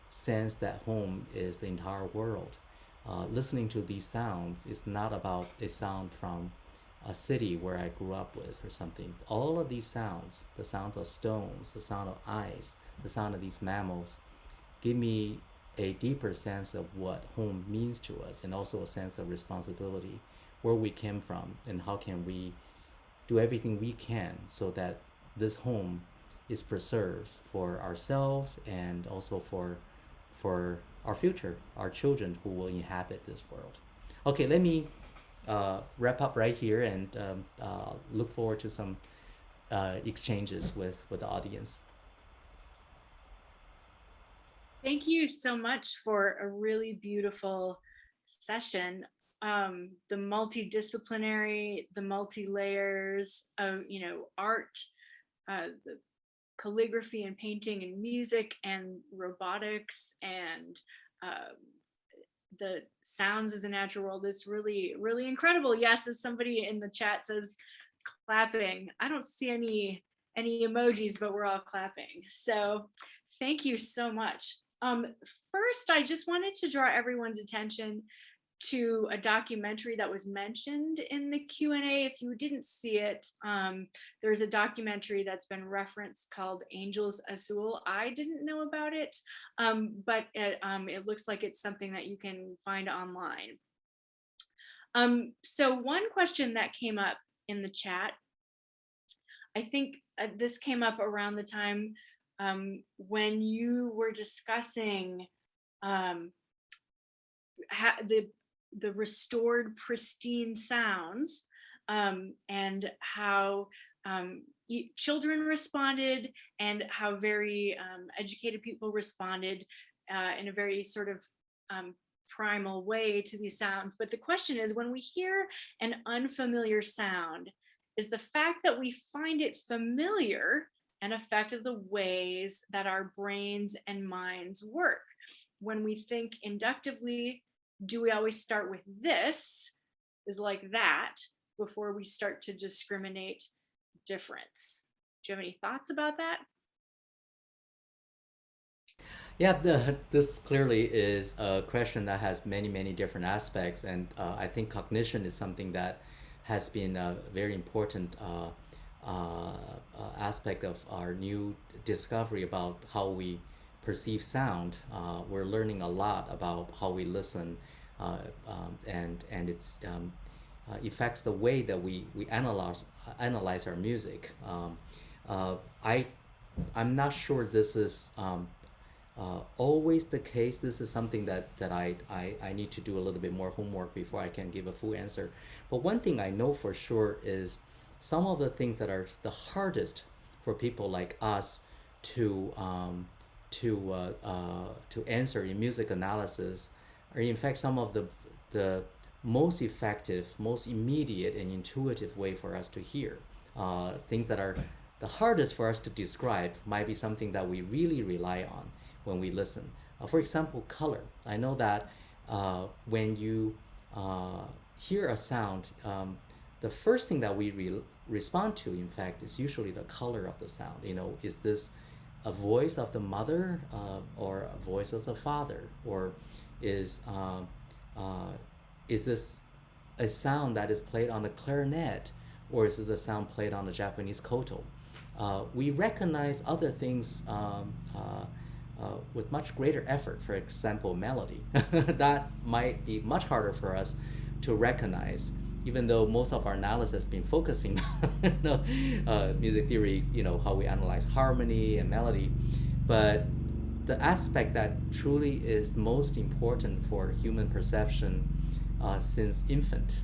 Speaker 3: sense that home is the entire world. Listening to these sounds is not about a sound from a city where I grew up with or something. All of these sounds, the sounds of stones, the sound of ice, the sound of these mammals, give me a deeper sense of what home means to us, and also a sense of responsibility, where we came from, and how can we do everything we can so that this home is preserved for ourselves and also for our future, our children who will inhabit this world. Okay, let me wrap up right here and look forward to some exchanges with the audience.
Speaker 2: Thank you so much for a really beautiful session. The multidisciplinary, the multi-layers of art, the calligraphy and painting and music and robotics and the sounds of the natural world. It's really, really incredible. Yes, as somebody in the chat says, clapping. I don't see any emojis, but we're all clapping. So thank you so much. First, I just wanted to draw everyone's attention to a documentary that was mentioned in the Q&A. If you didn't see it, there's a documentary that's been referenced called Angels Azul. I didn't know about it, but it looks like it's something that you can find online. So one question that came up in the chat, I think this came up around the time when you were discussing the restored pristine sounds, and how children responded, and how very educated people responded in a very sort of primal way to these sounds. But the question is, when we hear an unfamiliar sound, is the fact that we find it familiar an effect of the ways that our brains and minds work? When we think inductively, do we always start with this is like that before we start to discriminate difference? Do you have any thoughts about that?
Speaker 3: Yeah, this clearly is a question that has many different aspects, and I think cognition is something that has been a very important aspect of our new discovery about how we perceive sound. We're learning a lot about how we listen, and its affects the way that we analyze our music. I'm not sure this is always the case. This is something that I need to do a little bit more homework before I can give a full answer. But one thing I know for sure is some of the things that are the hardest for people like us to answer in music analysis are in fact some of the most effective, most immediate and intuitive way for us to hear. Things that are the hardest for us to describe might be something that we really rely on when we listen. For example, color. I know that when you hear a sound, the first thing that we respond to, in fact, is usually the color of the sound. You know, is this a voice of the mother or a voice of the father, or is this a sound that is played on the clarinet, or is it the sound played on the Japanese koto? We recognize other things with much greater effort. For example, melody. That might be much harder for us to recognize, even though most of our analysis has been focusing on music theory, you know, how we analyze harmony and melody. But the aspect that truly is most important for human perception since infant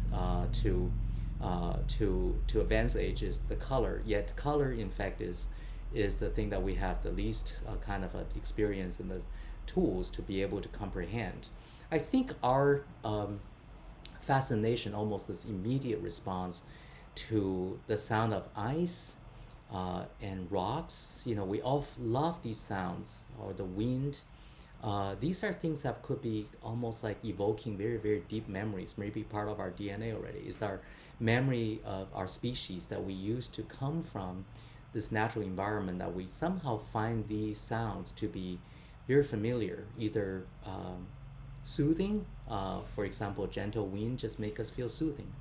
Speaker 3: to advanced age is the color. Yet color, in fact, is the thing that we have the least kind of experience and the tools to be able to comprehend. I think our fascination, almost this immediate response to the sound of ice and rocks, you know, we all love these sounds, or the wind. These are things that could be almost like evoking very, very deep memories, maybe part of our DNA already. It's our memory of our species that we used to come from this natural environment, that we somehow find these sounds to be very familiar, either soothing. For example, gentle wind just make us feel soothing.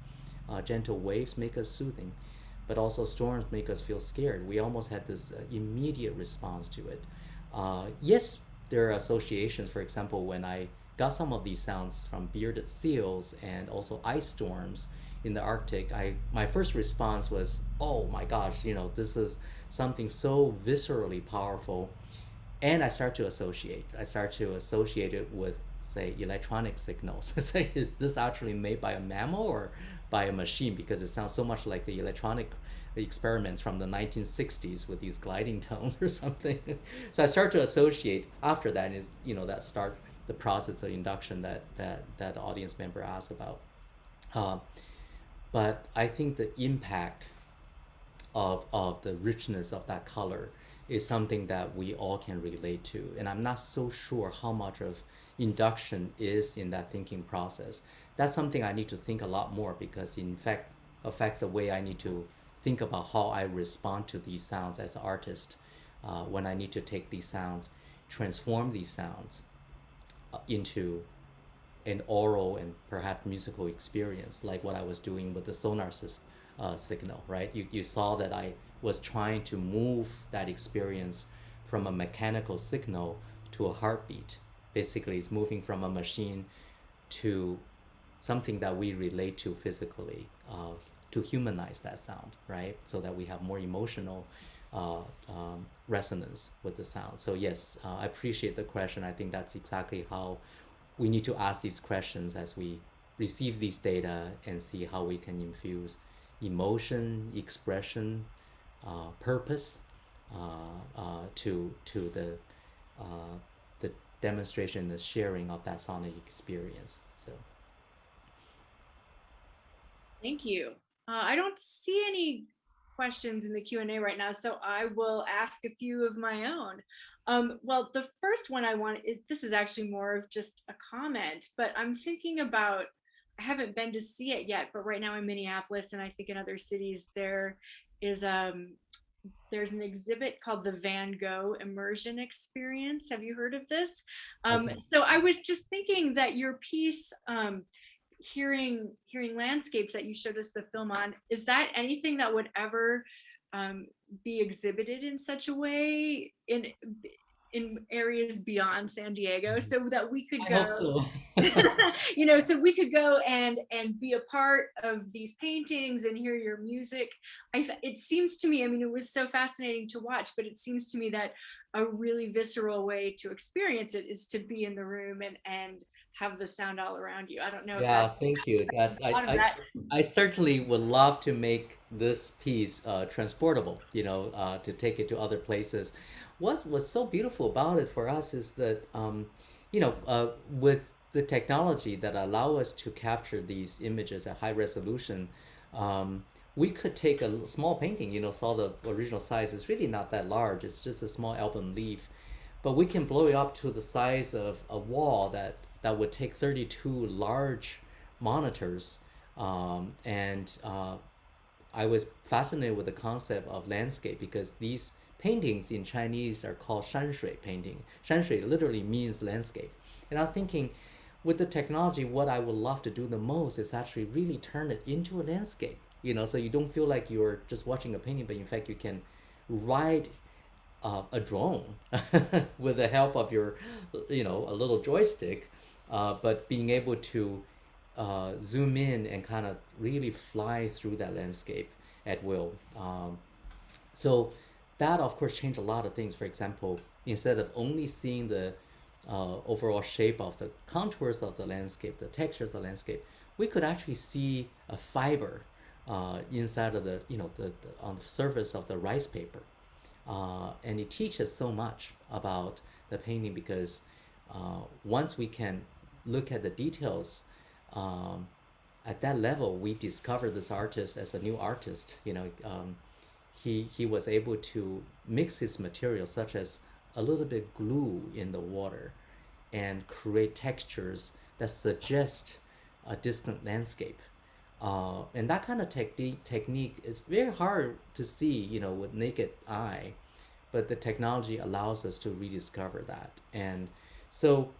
Speaker 3: Gentle waves make us soothing, but also storms make us feel scared. We almost had this immediate response to it. Yes, there are associations. For example, when I got some of these sounds from bearded seals and also ice storms in the Arctic, my first response was, oh my gosh, you know, this is something so viscerally powerful. And I start to associate it with, say, electronic signals. Say, is this actually made by a mammal or by a machine? Because it sounds so much like the electronic experiments from the 1960s with these gliding tones or something. So I start to associate. After that is, you know, that start the process of induction that the audience member asked about. But I think the impact of the richness of that color is something that we all can relate to. And I'm not so sure how much of induction is in that thinking process. That's something I need to think a lot more, because in fact affect the way I need to think about how I respond to these sounds as an artist, when I need to take these sounds, transform these sounds into an oral and perhaps musical experience, like what I was doing with the sonar signal, right? You saw that I was trying to move that experience from a mechanical signal to a heartbeat. Basically, it's moving from a machine to something that we relate to physically, to humanize that sound, right? So that we have more emotional resonance with the sound. So yes, I appreciate the question. I think that's exactly how we need to ask these questions as we receive these data and see how we can infuse emotion, expression, purpose to the demonstration, the sharing of that sonic experience. So
Speaker 2: thank you. I don't see any questions in the Q&A right now, so I will ask a few of my own. Well, the first one I want, this is actually more of just a comment, but I'm thinking about, I haven't been to see it yet, but right now in Minneapolis, and I think in other cities, there is there's an exhibit called the Van Gogh Immersion Experience. Have you heard of this?
Speaker 3: Okay.
Speaker 2: So I was just thinking that your piece, hearing landscapes, that you showed us the film on, is that anything that would ever be exhibited in such a way in areas beyond San Diego, so that we could go,
Speaker 3: I hope so.
Speaker 2: you know, so we could go and be a part of these paintings and hear your music. It seems to me, I mean, it was so fascinating to watch, but it seems to me that a really visceral way to experience it is to be in the room and have the sound all around you. I don't know if
Speaker 3: Yeah,
Speaker 2: that's
Speaker 3: thank you. That
Speaker 2: thought of that.
Speaker 3: I certainly would love to make this piece transportable, to take it to other places. What was so beautiful about it for us is that, with the technology that allow us to capture these images at high resolution, we could take a small painting, saw the original size is really not that large. It's just a small album leaf, but we can blow it up to the size of a wall that would take 32 large monitors. I was fascinated with the concept of landscape because these paintings in Chinese are called shanshui painting. Shanshui literally means landscape. And I was thinking, with the technology, what I would love to do the most is actually really turn it into a landscape, so you don't feel like you're just watching a painting, but in fact you can ride a drone with the help of your, a little joystick, but being able to zoom in and kind of really fly through that landscape at will. So that of course changed a lot of things. For example, instead of only seeing the overall shape of the contours of the landscape, the textures of the landscape, we could actually see a fiber inside of the on the surface of the rice paper. And it teaches so much about the painting because once we can look at the details at that level, we discover this artist as a new artist. He was able to mix his material, such as a little bit glue in the water, and create textures that suggest a distant landscape. And that kind of technique is very hard to see, with naked eye, but the technology allows us to rediscover that. And so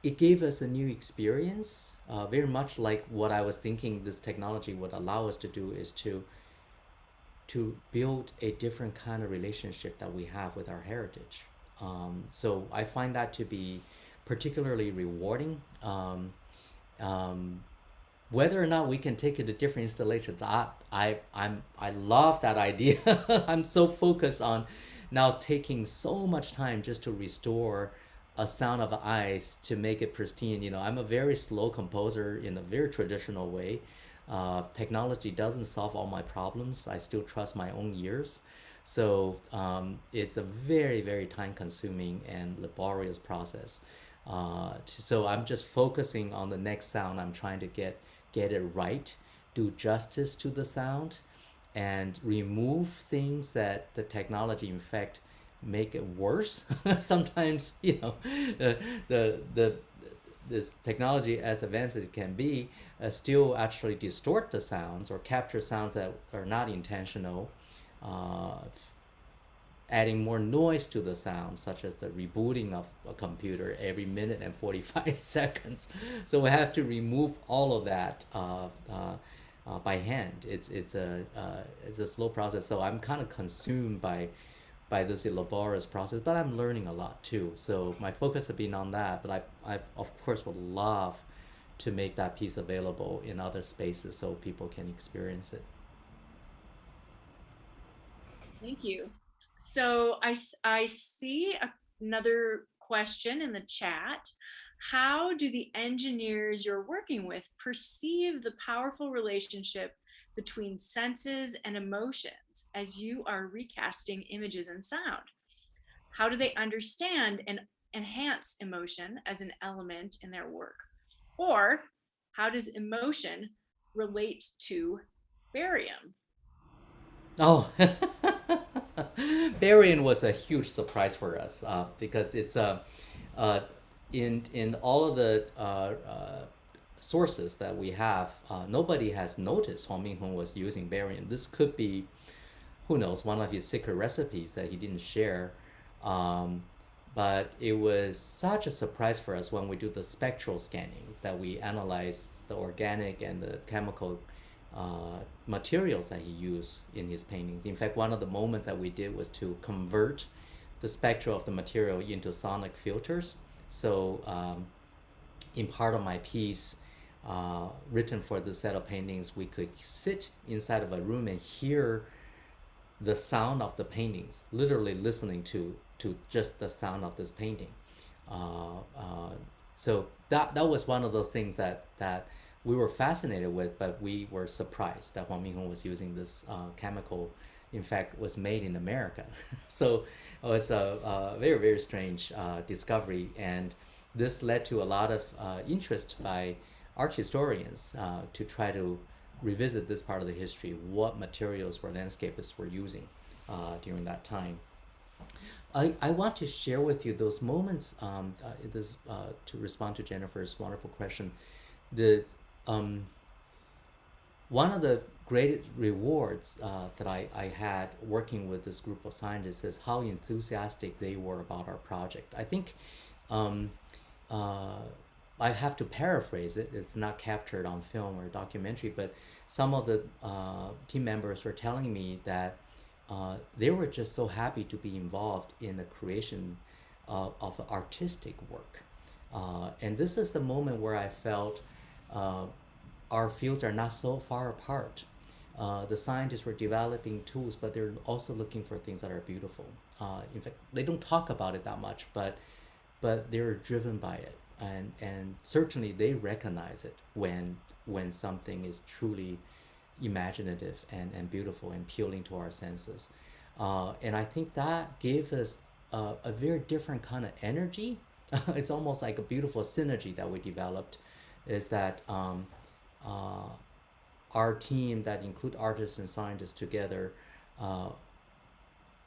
Speaker 3: it gave us a new experience, very much like what I was thinking this technology would allow us to do is to build a different kind of relationship that we have with our heritage. So I find that to be particularly rewarding. Whether or not we can take it to different installations, I love that idea. I'm so focused on now taking so much time just to restore a sound of ice to make it pristine. I'm a very slow composer in a very traditional way. Technology doesn't solve all my problems. I still trust my own ears. So it's a very, very time consuming and laborious process. So I'm just focusing on the next sound. I'm trying to get it right, do justice to the sound, and remove things that the technology in fact make it worse. Sometimes this technology, as advanced as it can be, still actually distort the sounds or capture sounds that are not intentional, adding more noise to the sound, such as the rebooting of a computer every minute and 45 seconds. So we have to remove all of that by hand. It's a slow process. So I'm kind of consumed by this laborious process, but I'm learning a lot too. So my focus has been on that, but I of course would love to make that piece available in other spaces so people can experience it.
Speaker 2: Thank you. So I see another question in the chat. How do the engineers you're working with perceive the powerful relationship between senses and emotions as you are recasting images and sound? How do they understand and enhance emotion as an element in their work? Or how does emotion relate to barium?
Speaker 3: Oh, barium was a huge surprise for us because it's in all of the sources that we have, nobody has noticed Huang Minghong was using barium. This could be, who knows, one of his secret recipes that he didn't share. But it was such a surprise for us when we do the spectral scanning, that we analyze the organic and the chemical materials that he used in his paintings. In fact, one of the moments that we did was to convert the spectra of the material into sonic filters. So in part of my piece written for this set of paintings, we could sit inside of a room and hear the sound of the paintings, literally listening to just the sound of this painting. So that was one of those things that we were fascinated with, but we were surprised that Huang Minghong was using this chemical, in fact, was made in America. So it was a very, very strange discovery, and this led to a lot of interest by art historians to try to revisit this part of the history, what materials were landscapists were using during that time. I want to share with you those moments, to respond to Jennifer's wonderful question. One of the greatest rewards that I had working with this group of scientists is how enthusiastic they were about our project. I think I have to paraphrase it. It's not captured on film or documentary, but some of the team members were telling me that they were just so happy to be involved in the creation of artistic work. And this is the moment where I felt our fields are not so far apart. The scientists were developing tools, but they're also looking for things that are beautiful. In fact, they don't talk about it that much, but they're driven by it. And certainly they recognize it when something is truly imaginative and beautiful and appealing to our senses. And I think that gave us a very different kind of energy. It's almost like a beautiful synergy that we developed, is that our team that include artists and scientists together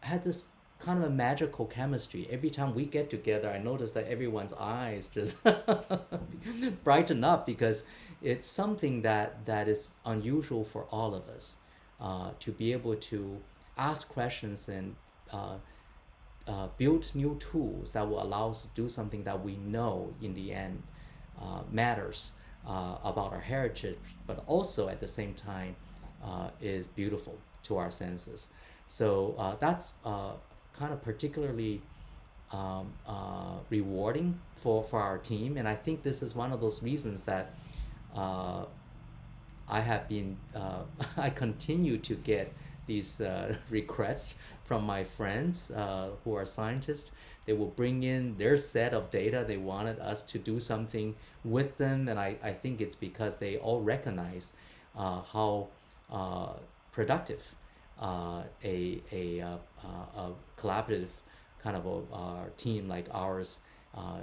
Speaker 3: had this kind of a magical chemistry. Every time we get together, I notice that everyone's eyes just brighten up, because it's something that is unusual for all of us, to be able to ask questions and build new tools that will allow us to do something that we know in the end matters about our heritage, but also at the same time is beautiful to our senses. So that's kind of particularly rewarding for our team, and I think this is one of those reasons that I have been I continue to get these requests from my friends who are scientists. They will bring in their set of data. They wanted us to do something with them, and I think it's because they all recognize how productive a collaborative kind of a team like ours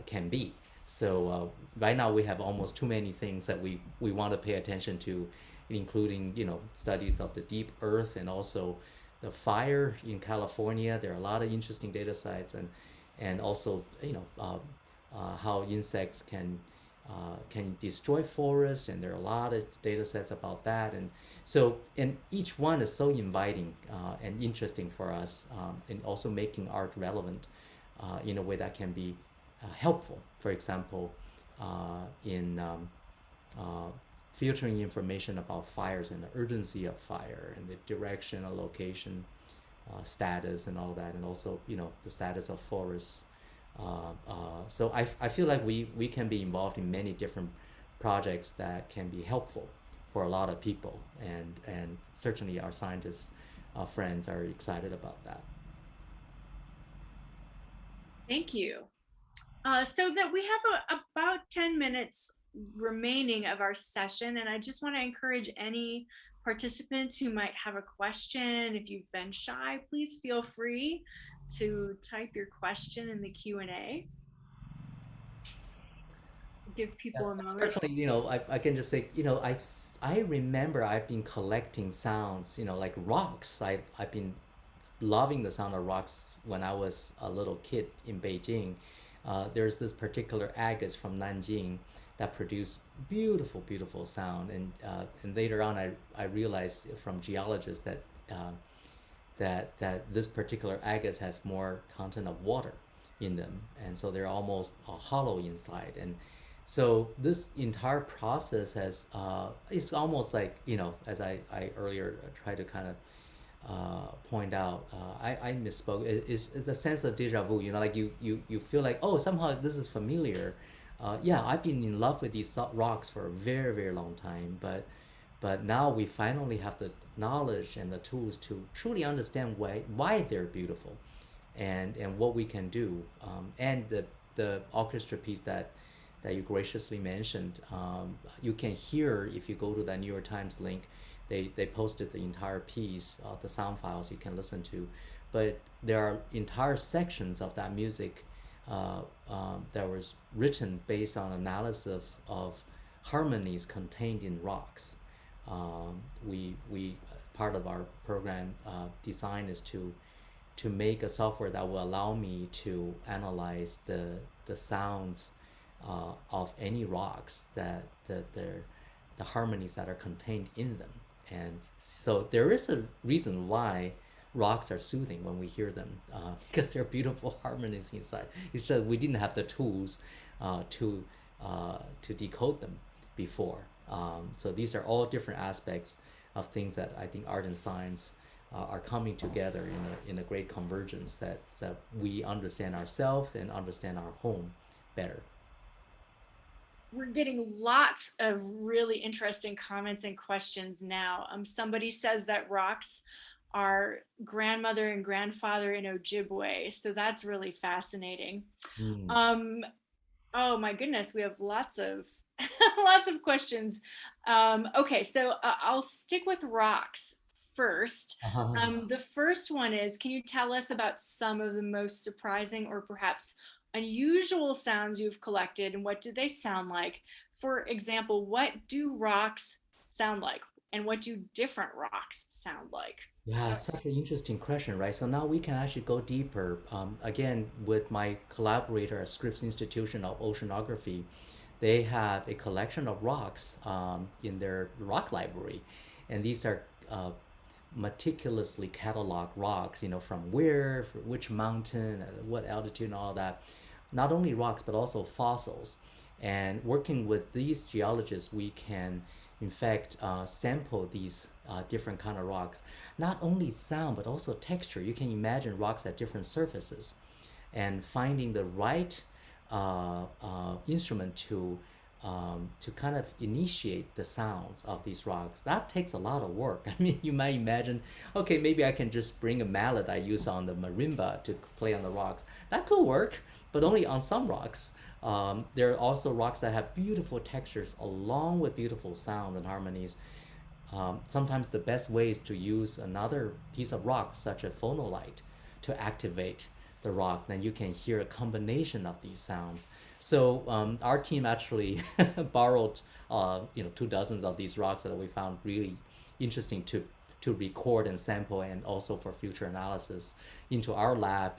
Speaker 3: can be. So right now we have almost too many things that we want to pay attention to, including studies of the deep earth and also the fire in California. There are a lot of interesting data sites, and also how insects can destroy forests, and there are a lot of data sets about that. And so, and each one is so inviting and interesting for us, and also making art relevant in a way that can be helpful. For example, in filtering information about fires and the urgency of fire and the direction or location, status and all that, and also the status of forests. So I feel like we can be involved in many different projects that can be helpful for a lot of people, and certainly our scientists friends are excited about that.
Speaker 2: Thank you. So that we have about 10 minutes remaining of our session, and I just want to encourage any participants who might have a question. If you've been shy, please feel free to type your question in the Q&A. Give people a moment.
Speaker 3: Certainly, I can just say, I remember I've been collecting sounds, like rocks. I've been loving the sound of rocks when I was a little kid in Beijing. There's this particular agate from Nanjing that produce beautiful, beautiful sound, and later on I realized from geologists that this particular agate has more content of water in them, and so they're almost hollow inside. And so this entire process has it's almost like, as I earlier tried to kind of point out, I misspoke. It's the sense of deja vu. Like you feel like, oh, somehow this is familiar. Yeah, I've been in love with these rocks for a very, very long time, but now we finally have the knowledge and the tools to truly understand why they're beautiful, and what we can do, and the orchestra piece that you graciously mentioned, you can hear if you go to the New York Times link, they posted the entire piece of the sound files you can listen to, but there are entire sections of that music that was written based on analysis of harmonies contained in rocks. We part of our program design is to make a software that will allow me to analyze the sounds of any rocks that the harmonies that are contained in them. And so there is a reason why rocks are soothing when we hear them, because they're beautiful harmonies inside. It's just we didn't have the tools to decode them before. So these are all different aspects of things that I think art and science are coming together in a great convergence that we understand ourselves and understand our home better.
Speaker 2: We're getting lots of really interesting comments and questions now. Somebody says that rocks are grandmother and grandfather in Ojibwe, so that's really fascinating. Oh my goodness, we have lots of lots of questions. Okay, so I'll stick with rocks first. The first one is, can you tell us about some of the most surprising or perhaps unusual sounds you've collected, and what do they sound like? For example, what do rocks sound like, and what do different rocks sound like?
Speaker 3: Yeah, such an interesting question, right? So now we can actually go deeper. Again, with my collaborator at Scripps Institution of Oceanography, they have a collection of rocks in their rock library, and these are meticulously cataloged rocks, from where, which mountain, at what altitude, and all that. Not only rocks, but also fossils. And working with these geologists, we can, in fact, sample these different kind of rocks. Not only sound, but also texture. You can imagine rocks at different surfaces, and finding the right instrument to kind of initiate the sounds of these rocks. That takes a lot of work. I mean, you might imagine, okay, maybe I can just bring a mallet I use on the marimba to play on the rocks. That could work, but only on some rocks. There are also rocks that have beautiful textures along with beautiful sound and harmonies. Sometimes the best way is to use another piece of rock, such as phonolite, to activate the rock. Then you can hear a combination of these sounds. So our team actually borrowed 24 of these rocks that we found really interesting to record and sample, and also for future analysis into our lab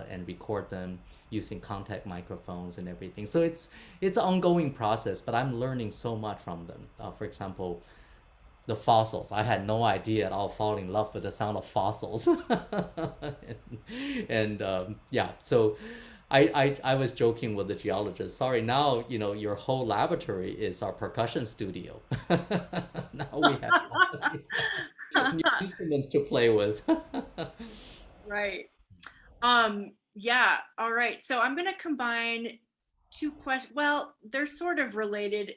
Speaker 3: and record them using contact microphones and everything. So it's an ongoing process, but I'm learning so much from them. For example, the fossils. I had no idea at all, fall in love with the sound of fossils. Yeah, so I was joking with the geologist. Sorry, now your whole laboratory is our percussion studio. Now we have new instruments to play with.
Speaker 2: Right. Yeah. All right. So I'm going to combine two questions. Well, they're sort of related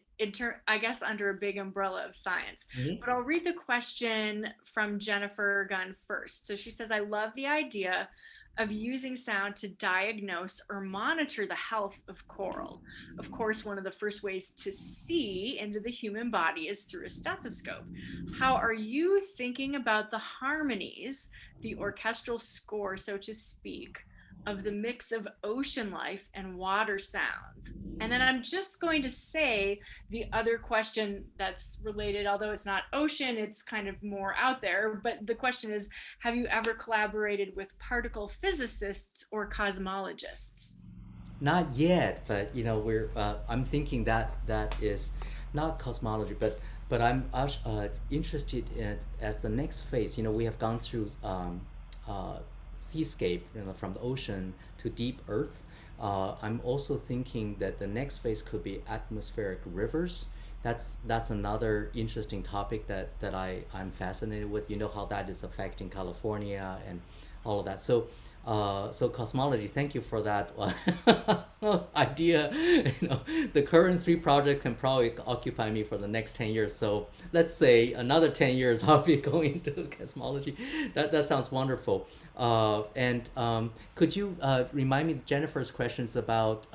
Speaker 2: I guess under a big umbrella of science. But I'll read the question from Jennifer Gunn first. So she says, I love the idea of using sound to diagnose or monitor the health of coral. Of course, one of the first ways to see into the human body is through a stethoscope. How are you thinking about the harmonies, the orchestral score, so to speak, of the mix of ocean life and water sounds? And then I'm just going to say the other question that's related, although it's not ocean, it's kind of more out there, but the question is, have you ever collaborated with particle physicists or cosmologists?
Speaker 3: Not yet, but we're I'm thinking that is not cosmology, but I'm interested in, as the next phase. We have gone through seascape, from the ocean to deep earth. I'm also thinking that the next phase could be atmospheric rivers. That's another interesting topic that I'm fascinated with. How that is affecting California and all of that. So So cosmology, thank you for that idea. The current 3 projects can probably occupy me for the next 10 years. So let's say another 10 years I'll be going to cosmology. That sounds wonderful. And could you remind me Jennifer's questions about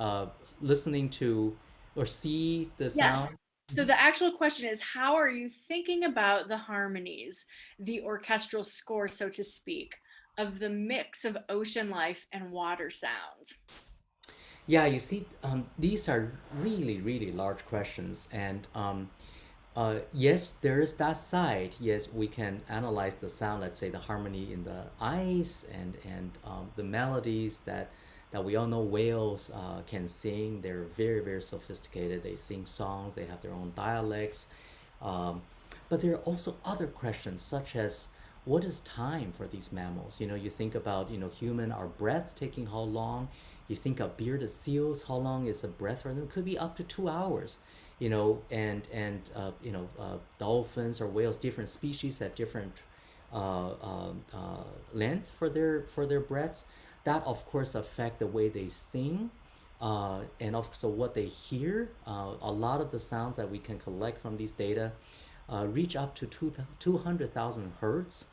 Speaker 3: listening to or see the sound?
Speaker 2: Yes. So the actual question is, how are you thinking about the harmonies, the orchestral score, so to speak, of the mix of ocean life and water sounds?
Speaker 3: Yeah, you see, these are really, really large questions. And yes, there is that side. Yes, we can analyze the sound, let's say the harmony in the ice and the melodies that we all know whales can sing. They're very, very sophisticated. They sing songs, they have their own dialects. But there are also other questions, such as what is time for these mammals? You think about, human, our breaths taking how long? You think of bearded seals, how long is a breath for them? It could be up to 2 hours. And dolphins or whales, different species have different length for their breaths. That of course affect the way they sing, and also what they hear. A lot of the sounds that we can collect from these data reach up to 200,000 hertz.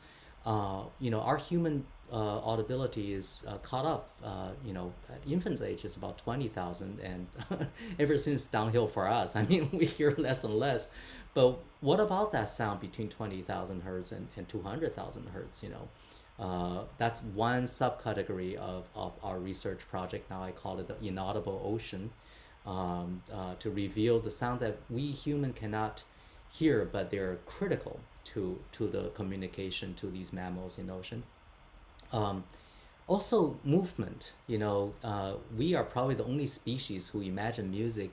Speaker 3: Our human audibility is caught up. At infant's age is about 20,000, and ever since downhill for us, I mean, we hear less and less. But what about that sound between 20,000 hertz and 200,000 hertz? That's one subcategory of our research project. Now I call it the inaudible ocean, to reveal the sound that we human cannot hear, but they're critical to the communication to these mammals in ocean. Also movement. We are probably the only species who imagine music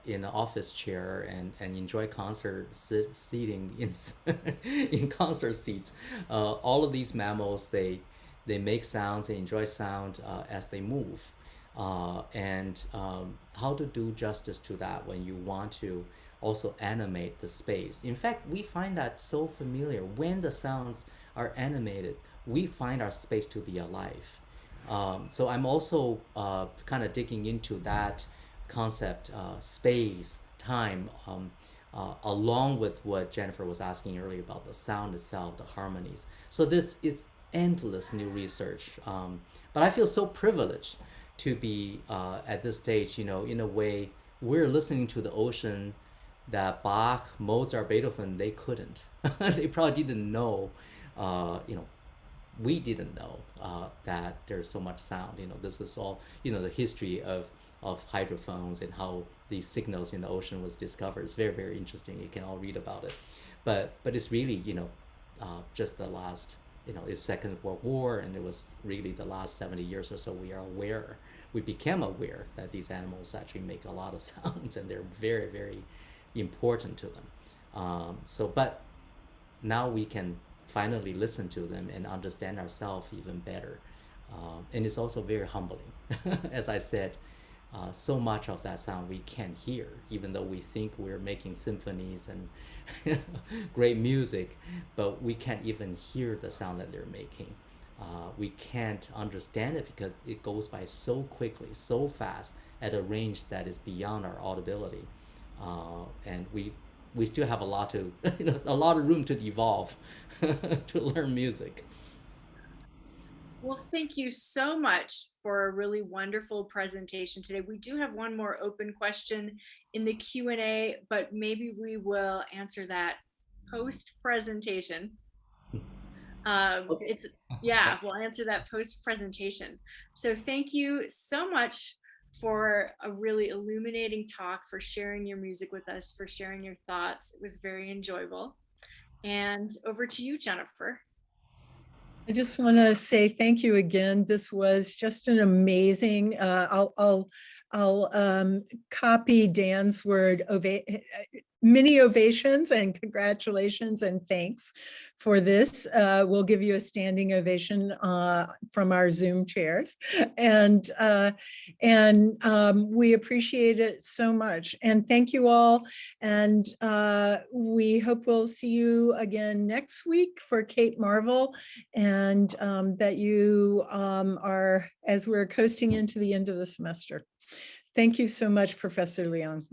Speaker 3: in an office chair and enjoy concert seating in concert seats. All of these mammals, they make sounds, they enjoy sound as they move. And how to do justice to that when you want to also animate the space. In fact, we find that so familiar. When the sounds are animated, we find our space to be alive. So I'm also kind of digging into that concept, space, time, along with what Jennifer was asking earlier about the sound itself, the harmonies. So this is endless new research. But I feel so privileged to be at this stage, in a way, we're listening to the ocean that Bach, Mozart, Beethoven, they couldn't. They probably didn't know, we didn't know that there's so much sound. This is all, the history of hydrophones and how these signals in the ocean was discovered. It's very, very interesting. You can all read about it. But it's really, just the last, it's Second World War, and it was really the last 70 years or so we became aware that these animals actually make a lot of sounds, and they're very, very important to them. But now we can finally listen to them and understand ourselves even better. And it's also very humbling. As I said, so much of that sound we can't hear, even though we think we're making symphonies and great music, but we can't even hear the sound that they're making. We can't understand it because it goes by so quickly, so fast, at a range that is beyond our audibility. And we still have a lot to, a lot of room to evolve, to learn music.
Speaker 2: Well, thank you so much for a really wonderful presentation today. We do have one more open question in the Q&A, but maybe we will answer that post-presentation.
Speaker 3: Okay.
Speaker 2: We'll answer that post-presentation. So thank you so much for a really illuminating talk, for sharing your music with us, for sharing your thoughts. It was very enjoyable. And over to you, Jennifer.
Speaker 1: I just want to say thank you again. This was just an amazing, I'll I'll copy Dan's word, many ovations and congratulations and thanks for this. We'll give you a standing ovation from our Zoom chairs. And we appreciate it so much. And thank you all. And we hope we'll see you again next week for Cape Marvel, and that you are, as we're coasting into the end of the semester. Thank you so much, Professor Liang.